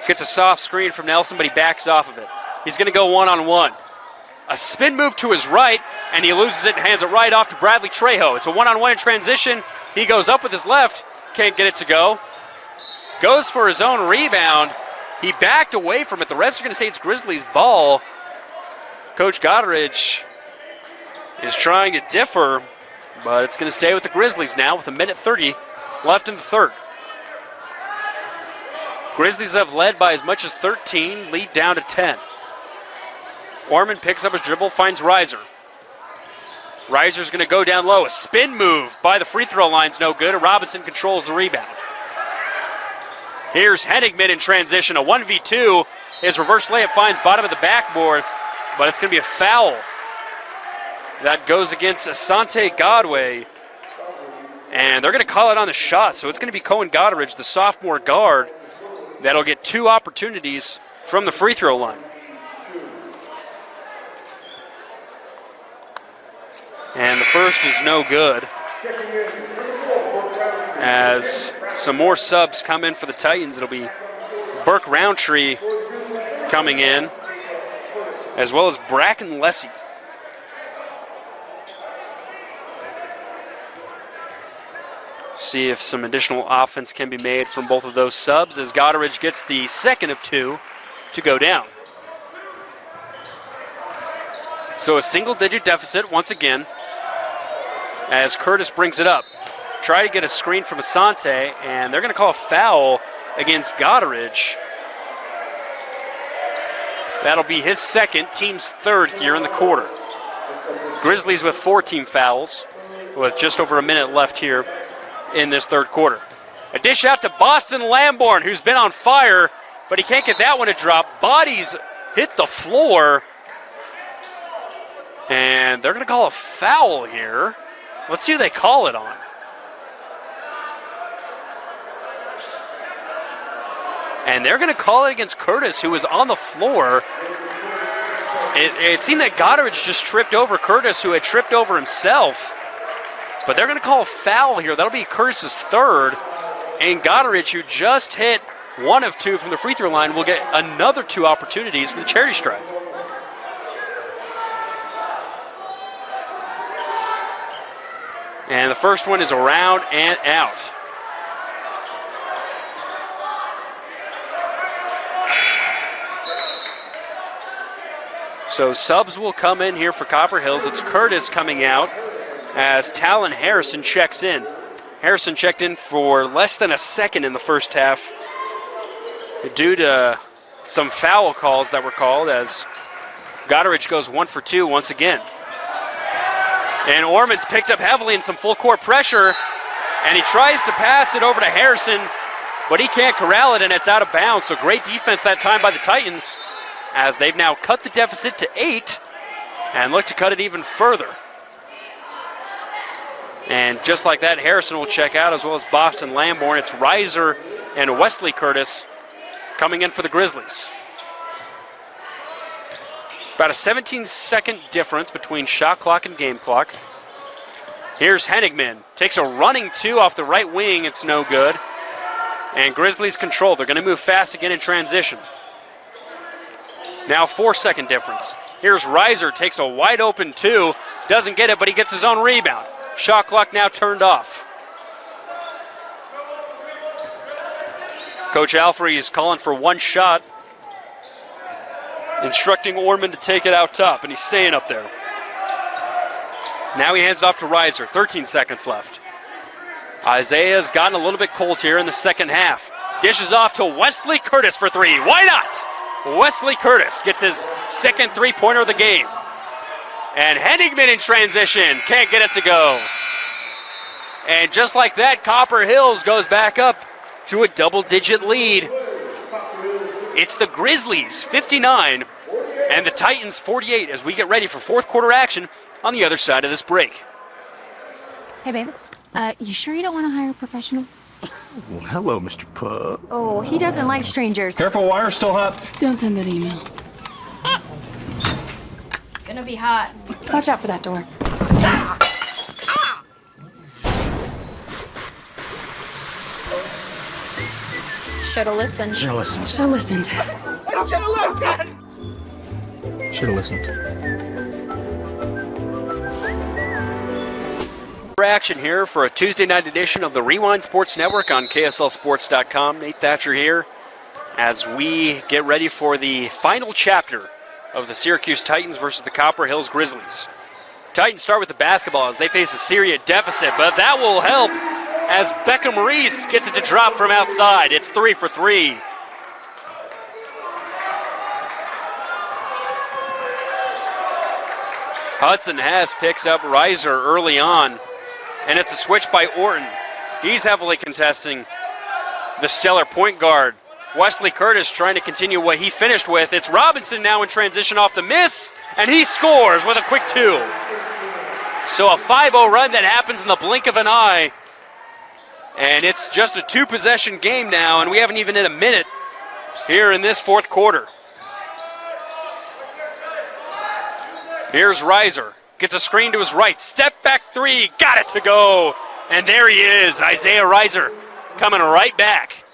Gets a soft screen from Nelson, but he backs off of it. He's going to go one-on-one. A spin move to his right, and he loses it and hands it right off to Bradley Trejo. It's a one-on-one in transition. He goes up with his left, can't get it to go. Goes for his own rebound. He backed away from it. The refs are going to say it's Grizzlies' ball. Coach Goddard is trying to differ, but it's going to stay with the Grizzlies now with 1:30 left in the third. Grizzlies have led by as much as 13, lead down to 10. Ormond picks up his dribble, finds Reiser. Reiser's going to go down low. A spin move by the free throw line's no good, and Robinson controls the rebound. Here's Henigman in transition. A 1v2. His reverse layup finds bottom of the backboard, but it's going to be a foul. That goes against Asante Godway. And they're going to call it on the shot, so it's going to be Cohen Goddard, the sophomore guard, that'll get 2 opportunities from the free throw line. And the first is no good, as some more subs come in for the Titans. It'll be Burke Roundtree coming in, as well as Bracken Lessie. See if some additional offense can be made from both of those subs, as Goddard gets the second of 2 to go down. So a single-digit deficit once again, as Curtis brings it up. Try to get a screen from Asante, and they're going to call a foul against Goddard. That'll be his second, team's third here in the quarter. Grizzlies with 4 team fouls, with just over a minute left here in this third quarter. A dish out to Boston Lamborn, who's been on fire, but he can't get that one to drop. Bodies hit the floor, and they're going to call a foul here. Let's see who they call it on. And they're going to call it against Curtis, who was on the floor. It seemed that Goddard just tripped over Curtis, who had tripped over himself. But they're going to call a foul here. That'll be Curtis's third. And Goddard, who just hit 1 of 2 from the free throw line, will get another 2 opportunities for the charity stripe. And the first one is around and out. So subs will come in here for Copper Hills. It's Curtis coming out as Talon Harrison checks in. Harrison checked in for less than a second in the first half due to some foul calls that were called, as Goddard goes 1 for 2 once again. And Ormond's picked up heavily in some full court pressure, and he tries to pass it over to Harrison, but he can't corral it, and it's out of bounds. So great defense that time by the Titans, as they've now cut the deficit to 8 and look to cut it even further. And just like that, Harrison will check out, as well as Boston Lamborn. It's Reiser and Wesley Curtis coming in for the Grizzlies. About a 17-second difference between shot clock and game clock. Here's Henigman. Takes a running 2 off the right wing. It's no good. And Grizzlies control. They're going to move fast again in transition. Now 4-second difference. Here's Reiser. Takes a wide open 2. Doesn't get it, but he gets his own rebound. Shot clock now turned off. Coach Alfrey is calling for 1 shot, instructing Ormond to take it out top, and he's staying up there. Now he hands it off to Reiser. 13 seconds left. Isaiah's gotten a little bit cold here in the second half. Dishes off to Wesley Curtis for 3. Why not? Wesley Curtis gets his second 3-pointer of the game. And Henigman in transition. Can't get it to go. And just like that, Copper Hills goes back up to a double-digit lead. It's the Grizzlies, 59, and the Titans, 48, as we get ready for fourth quarter action on the other side of this break. Hey, babe. You sure you don't want to hire a professional? Well, hello, Mr. Pup. Oh, he doesn't like strangers. Careful, wire's still hot. Don't send that email. It's gonna be hot. Watch out for that door. Should've listened. Should have listened. Should've listened. Should have listened. Action here for a Tuesday night edition of the Rewind Sports Network on KSLSports.com. Nate Thatcher here as we get ready for the final chapter of the Syracuse Titans versus the Copper Hills Grizzlies. Titans start with the basketball as they face a Syria deficit, but that will help as Beckham Reese gets it to drop from outside. It's 3 for 3. Hudson Hess picks up Reiser early on, and it's a switch by Orton. He's heavily contesting the stellar point guard. Wesley Curtis trying to continue what he finished with. It's Robinson now in transition off the miss, and he scores with a quick 2. So a 5-0 run that happens in the blink of an eye, and it's just a 2-possession game now, and we haven't even hit a minute here in this fourth quarter. Here's Reiser. Gets a screen to his right. Step back 3. Got it to go. And there he is. Isaiah Reiser coming right back.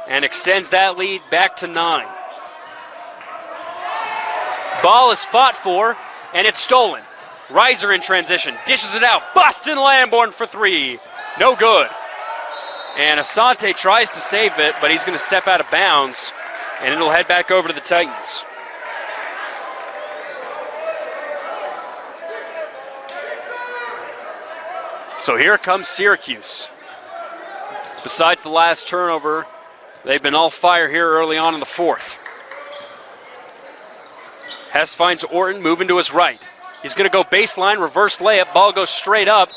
And extends that lead back to 9. Ball is fought for, and it's stolen. Reiser in transition. Dishes it out. Boston Lamborn for 3. No good. And Asante tries to save it, but he's going to step out of bounds. And it'll head back over to the Titans. So here comes Syracuse. Besides the last turnover, they've been all fire here early on in the fourth. Hess finds Orton moving to his right. He's going to go baseline, reverse layup. Ball goes straight up.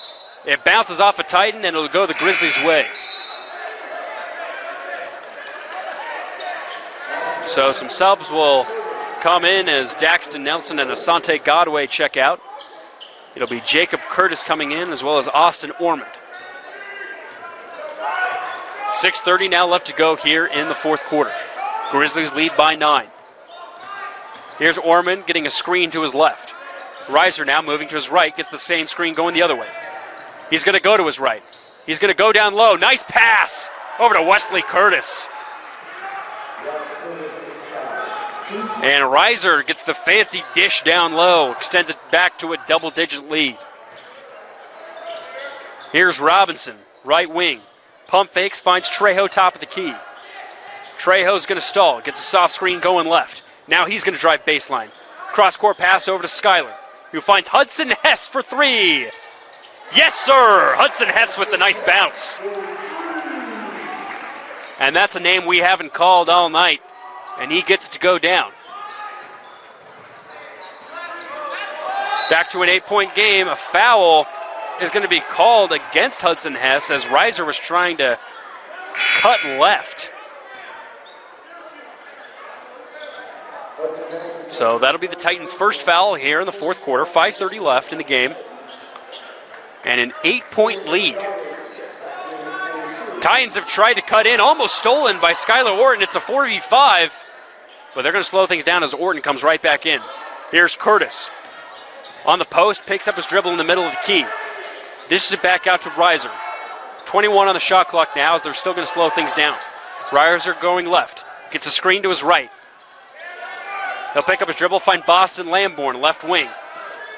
It bounces off a Titan, and it'll go the Grizzlies' way. So some subs will come in as Daxton Nelson and Asante Godway check out. It'll be Jacob Curtis coming in, as well as Austin Ormond. 6:30 now left to go here in the fourth quarter. Grizzlies lead by 9. Here's Ormond getting a screen to his left. Reiser now moving to his right, gets the same screen going the other way. He's going to go to his right. He's going to go down low. Nice pass over to Wesley Curtis. And Reiser gets the fancy dish down low, extends it back to a double-digit lead. Here's Robinson, right wing. Pump fakes, finds Trejo top of the key. Trejo's going to stall, gets a soft screen going left. Now he's going to drive baseline. Cross-court pass over to Skyler, who finds Hudson Hess for 3. Yes, sir! Hudson Hess with the nice bounce. And that's a name we haven't called all night, and he gets it to go down. Back to an 8-point game. A foul is going to be called against Hudson Hess as Reiser was trying to cut left. So that'll be the Titans' first foul here in the fourth quarter. 5:30 left in the game. And an 8-point lead. Titans have tried to cut in, almost stolen by Skylar Orton. It's a 4v5, but they're going to slow things down as Orton comes right back in. Here's Curtis. On the post, picks up his dribble in the middle of the key. Dishes it back out to Reiser. 21 on the shot clock now as they're still going to slow things down. Reiser going left. Gets a screen to his right. He'll pick up his dribble, find Boston Lamborn, left wing.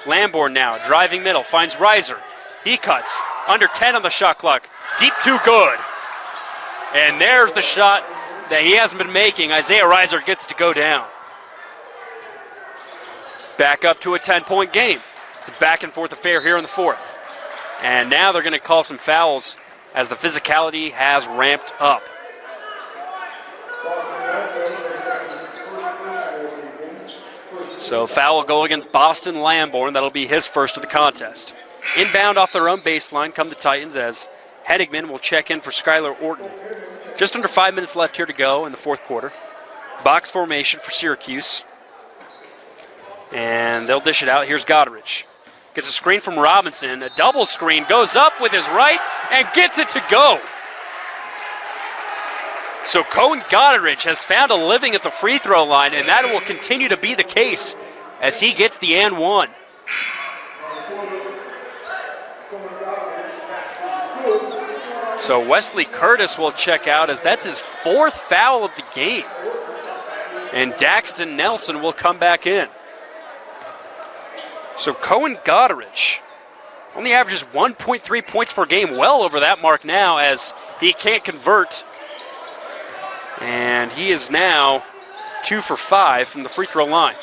Lamborn now, driving middle, finds Reiser. He cuts. Under 10 on the shot clock. Deep too good. And there's the shot that he hasn't been making. Isaiah Reiser gets to go down. Back up to a 10-point game. It's a back-and-forth affair here in the fourth. And now they're going to call some fouls as the physicality has ramped up. So foul will go against Boston Lamborn. That'll be his first of the contest. Inbound off their own baseline come the Titans as Henigman will check in for Skylar Orton. Just under 5 minutes left here to go in the fourth quarter. Box formation for Syracuse. And they'll dish it out. Here's Goderich. Gets a screen from Robinson. A double screen. Goes up with his right and gets it to go. So Cohen Goderich has found a living at the free throw line, and that will continue to be the case as he gets the and one. So Wesley Curtis will check out as that's his fourth foul of the game. And Daxton Nelson will come back in. So Cohen Goderich only averages 1.3 points per game, well over that mark now as he can't convert. And he is now 2 for 5 from the free throw line.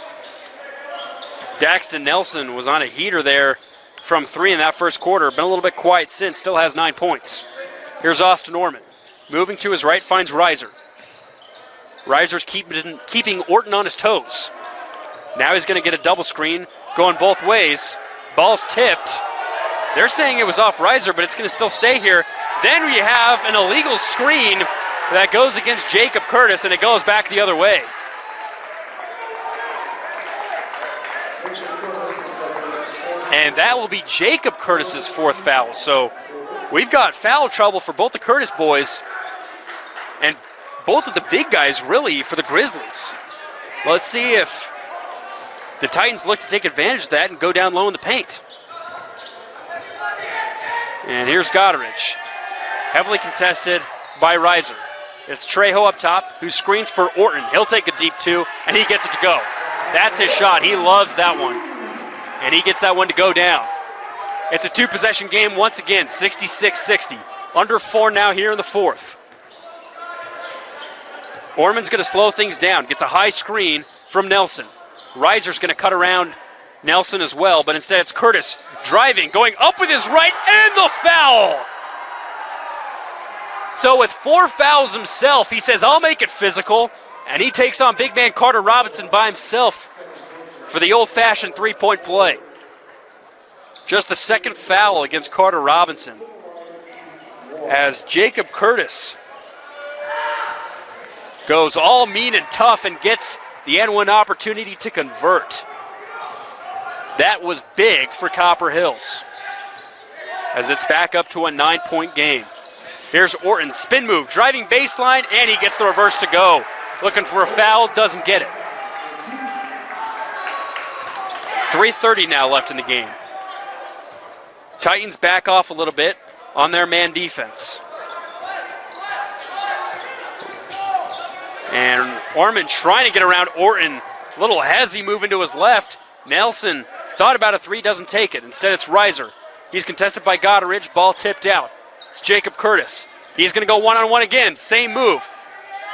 Daxton Nelson was on a heater there from 3 in that first quarter. Been a little bit quiet since, still has 9 points. Here's Austin Ormond. Moving to his right, finds Reiser. Reiser's keeping Orton on his toes. Now he's going to get a double screen going both ways. Ball's tipped. They're saying it was off Reiser, but it's going to still stay here. Then we have an illegal screen that goes against Jacob Curtis, and it goes back the other way. And that will be Jacob Curtis's 4th foul. So we've got foul trouble for both the Curtis boys and both of the big guys, really, for the Grizzlies. Let's see if the Titans look to take advantage of that and go down low in the paint. And here's Goddard, heavily contested by Reiser. It's Trejo up top, who screens for Orton. He'll take a deep 2, and he gets it to go. That's his shot. He loves that one. And he gets that one to go down. It's a 2-possession game once again, 66-60. Under 4 now here in the 4th. Orman's going to slow things down. Gets a high screen from Nelson. Reiser's going to cut around Nelson as well, but instead it's Curtis driving, going up with his right, and the foul! So with 4 fouls himself, he says, I'll make it physical, and he takes on big man Carter Robinson by himself for the old-fashioned 3-point play. Just the 2nd foul against Carter Robinson, as Jacob Curtis goes all mean and tough and gets the N1 opportunity to convert. That was big for Copper Hills, as it's back up to a 9-point game. Here's Orton, spin move, driving baseline, and he gets the reverse to go. Looking for a foul, doesn't get it. 3:30 now left in the game. Titans back off a little bit on their man defense. And Orman trying to get around Orton. A little hezzy moving to his left. Nelson thought about a 3, doesn't take it. Instead, it's Reiser. He's contested by Goddard, ball tipped out. It's Jacob Curtis. He's going to go one-on-one again, same move.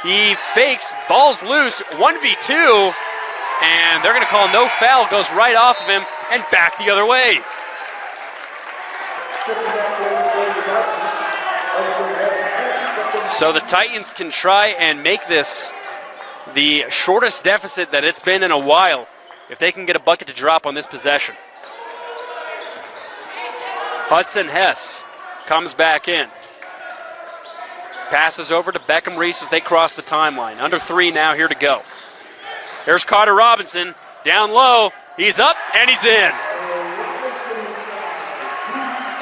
He fakes, ball's loose, 1v2, and they're going to call no foul, goes right off of him and back the other way. So the Titans can try and make this the shortest deficit that it's been in a while if they can get a bucket to drop on this possession. Hudson Hess comes back in. Passes over to Beckham Reese as they cross the timeline. Under 3 now, here to go. Here's Carter Robinson, down low. He's up, and he's in.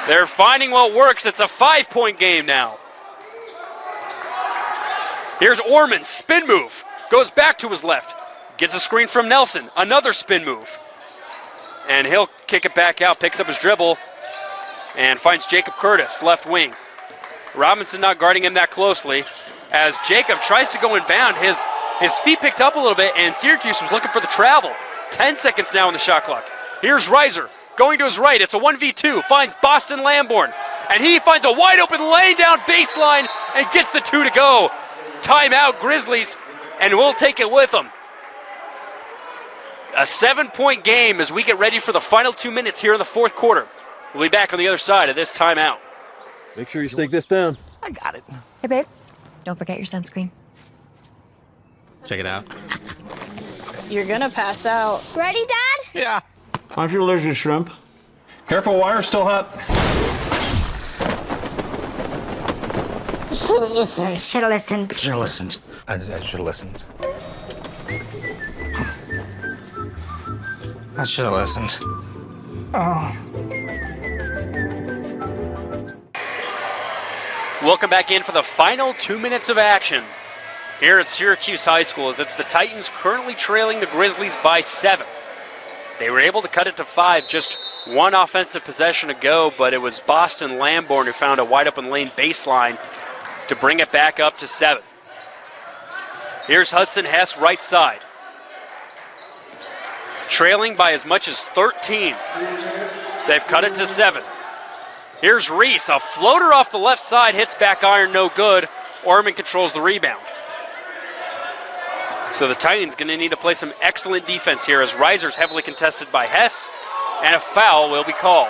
They're finding what works. It's a 5-point game now. Here's Orman, spin move. Goes back to his left. Gets a screen from Nelson. Another spin move. And he'll kick it back out, picks up his dribble, and finds Jacob Curtis, left wing. Robinson not guarding him that closely. As Jacob tries to go inbound, his feet picked up a little bit, and Syracuse was looking for the travel. 10 seconds now on the shot clock. Here's Reiser, going to his right. It's a 1v2, finds Boston Lamborn, and he finds a wide open lane down baseline and gets the 2 to go. Timeout, Grizzlies, and we'll take it with them. A 7-point game as we get ready for the final 2 minutes here in the 4th quarter. We'll be back on the other side of this timeout. Make sure you stick this down. I got it. Hey, babe. Don't forget your sunscreen. Check it out. You're gonna pass out. Ready, Dad? Yeah. Aren't you allergic to shrimp? Careful, wire's still hot. Should've listened. Should have listened. I should have listened. I should have listened. Welcome back in for the final 2 minutes of action here at Syracuse High School, as it's the Titans currently trailing the Grizzlies by 7. They were able to cut it to 5, just one offensive possession ago, but it was Boston Lamborn who found a wide open lane baseline to bring it back up to 7. Here's Hudson Hess, right side. Trailing by as much as 13. They've cut it to 7. Here's Reese, a floater off the left side, hits back iron, no good. Orman controls the rebound. So the Titans going to need to play some excellent defense here, as Reiser's heavily contested by Hess, and a foul will be called.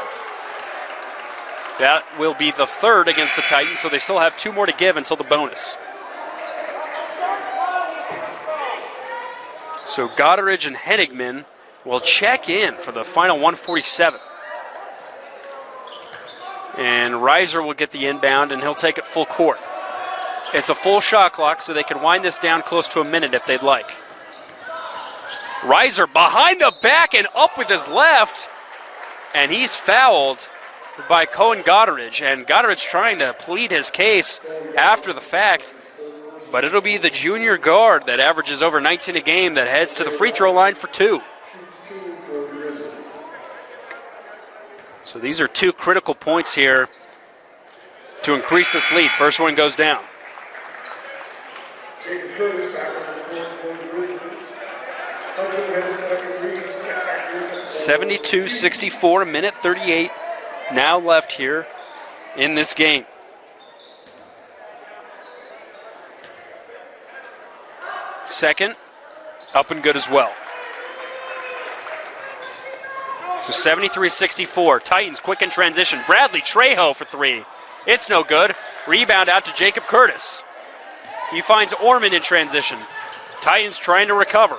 That will be the 3rd against the Titans, so they still have 2 more to give until the bonus. So Goddard and Henigman will check in for the final 147. And Reiser will get the inbound, and he'll take it full court. It's a full shot clock, so they can wind this down close to a minute if they'd like. Reiser behind the back and up with his left, and he's fouled by Cohen Goddardge. And Goddardge trying to plead his case after the fact, but it'll be the junior guard that averages over 19 a game that heads to the free throw line for 2. So these are 2 critical points here to increase this lead. First one goes down. 72-64, a minute 38 now left here in this game. Second, up and good as well. So 73-64, Titans quick in transition. Bradley Trejo for 3. It's no good. Rebound out to Jacob Curtis. He finds Orman in transition. Titans trying to recover.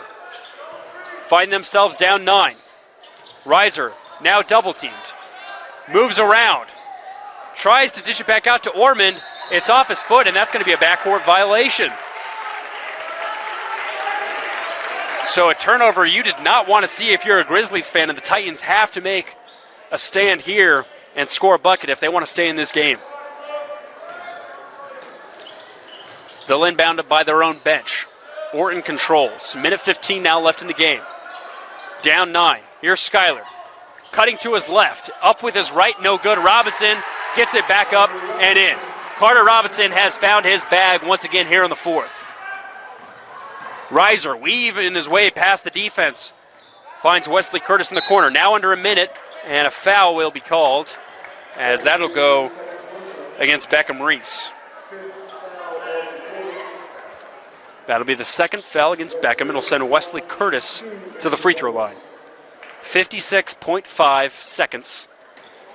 Find themselves down 9. Reiser now double teamed. Moves around. Tries to dish it back out to Orman. It's off his foot, and that's going to be a backcourt violation. So a turnover you did not want to see if you're a Grizzlies fan, and the Titans have to make a stand here and score a bucket if they want to stay in this game. They'll inbound it by their own bench. Orton controls. Minute 15 now left in the game. Down 9. Here's Skyler. Cutting to his left. Up with his right, no good. Robinson gets it back up and in. Carter Robinson has found his bag once again here in the 4th. Reiser weaving his way past the defense. Finds Wesley Curtis in the corner. Now under a minute, and a foul will be called, as that'll go against Beckham Reese. That'll be the second foul against Beckham. It'll send Wesley Curtis to the free throw line. 56.5 seconds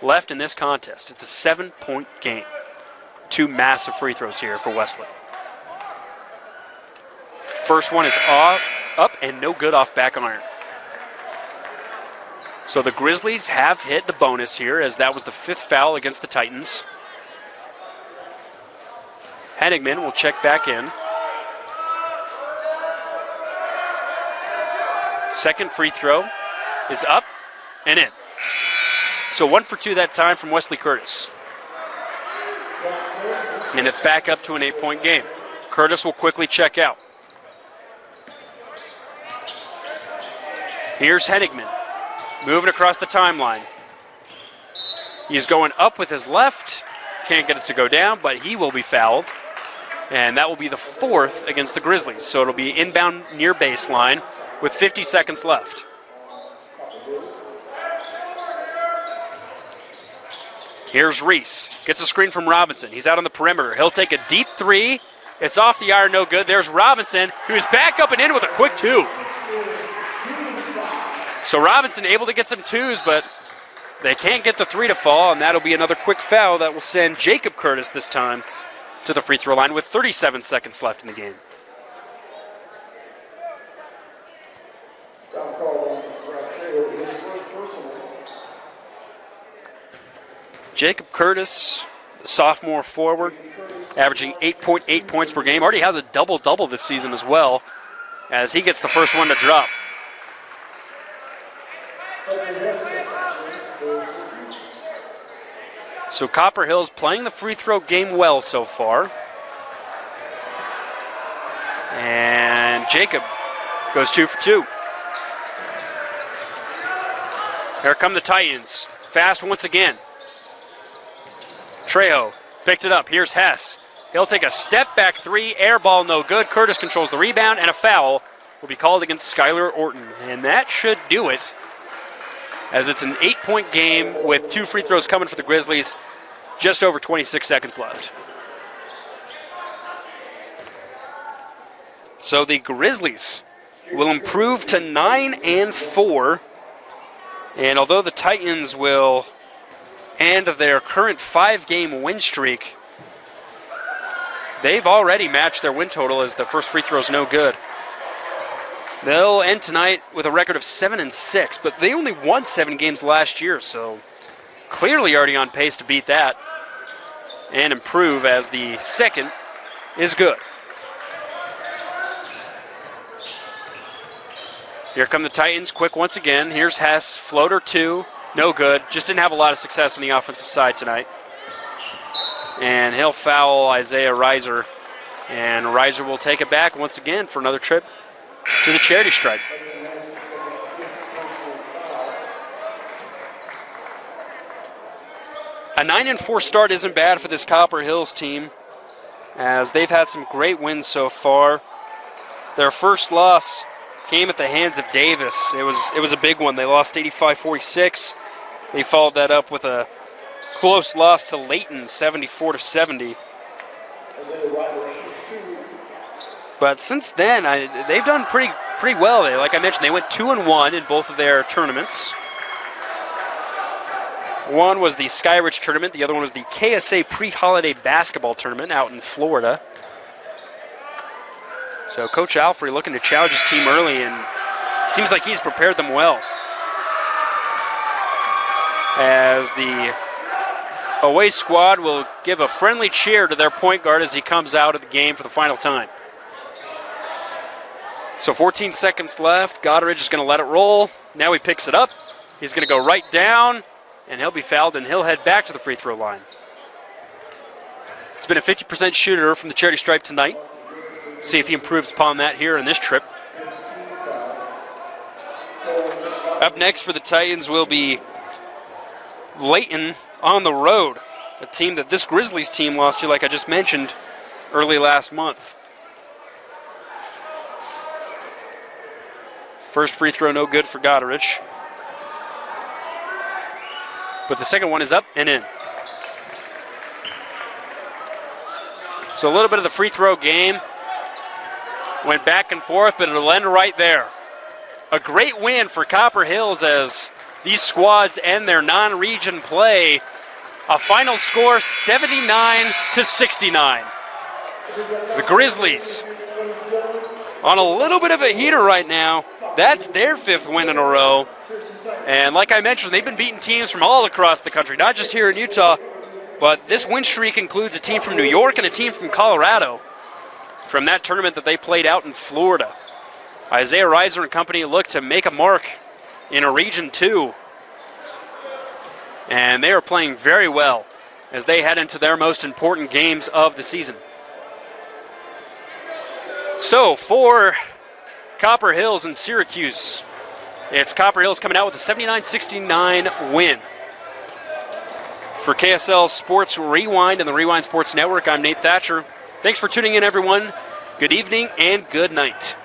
left in this contest. It's a 7-point game. 2 massive free throws here for Wesley. First one is up and no good off back iron. So the Grizzlies have hit the bonus here, as that was the 5th foul against the Titans. Henigman will check back in. Second free throw is up and in. So 1 for 2 that time from Wesley Curtis. And it's back up to an 8-point game. Curtis will quickly check out. Here's Henigman, moving across the timeline. He's going up with his left. Can't get it to go down, but he will be fouled. And that will be the 4th against the Grizzlies. So it'll be inbound near baseline with 50 seconds left. Here's Reese. Gets a screen from Robinson. He's out on the perimeter. He'll take a deep 3. It's off the iron, no good. There's Robinson, who's back up and in with a quick 2. So Robinson able to get some 2s, but they can't get the 3 to fall, and that'll be another quick foul that will send Jacob Curtis this time to the free throw line with 37 seconds left in the game. Jacob Curtis, the sophomore forward, averaging 8.8 points per game. Already has a double-double this season as well, as he gets the first one to drop. So Copper Hills playing the free throw game well so far. And Jacob goes 2 for 2. Here come the Titans. Fast once again. Trejo picked it up. Here's Hess. He'll take a step back 3. Air ball no good. Curtis controls the rebound, and a foul will be called against Skylar Orton. And that should do it, as it's an 8-point game with 2 free throws coming for the Grizzlies. Just over 26 seconds left. So the Grizzlies will improve to 9-4. And although the Titans will end their current 5-game win streak, they've already matched their win total, as the first free throw is no good. They'll end tonight with a record of 7-6, but they only won 7 games last year, so clearly already on pace to beat that and improve, as the second is good. Here come the Titans, quick once again. Here's Hess, floater 2, no good. Just didn't have a lot of success on the offensive side tonight. And he'll foul Isaiah Reiser, and Reiser will take it back once again for another trip to the charity stripe. A 9-4 start isn't bad for this Copper Hills team, as they've had some great wins so far. Their first loss came at the hands of Davis. It was a big one. They lost 85-46. They followed that up with a close loss to Layton, 74-70. But since then, they've done pretty well. Like I mentioned, they went 2-1 in both of their tournaments. One was the Skyridge tournament. The other one was the KSA pre-holiday basketball tournament out in Florida. So Coach Alfrey looking to challenge his team early, and it seems like he's prepared them well. As the away squad will give a friendly cheer to their point guard as he comes out of the game for the final time. So 14 seconds left. Goddard is going to let it roll. Now he picks it up. He's going to go right down, and he'll be fouled, and he'll head back to the free throw line. It's been a 50% shooter from the charity stripe tonight. See if he improves upon that here in this trip. Up next for the Titans will be Layton on the road, a team that this Grizzlies team lost to, like I just mentioned, early last month. First free throw no good for Goderich. But the second one is up and in. So a little bit of the free throw game went back and forth, but it'll end right there. A great win for Copper Hills as these squads end their non-region play. A final score 79-69. The Grizzlies on a little bit of a heater right now. That's their 5th win in a row. And like I mentioned, they've been beating teams from all across the country, not just here in Utah, but this win streak includes a team from New York and a team from Colorado from that tournament that they played out in Florida. Isaiah Reiser and company look to make a mark in a Region 2. And they are playing very well as they head into their most important games of the season. So for Copper Hills and Syracuse, it's Copper Hills coming out with a 79-69 win. For KSL Sports Rewind and the Rewind Sports Network, I'm Nate Thatcher. Thanks for tuning in, everyone. Good evening and good night.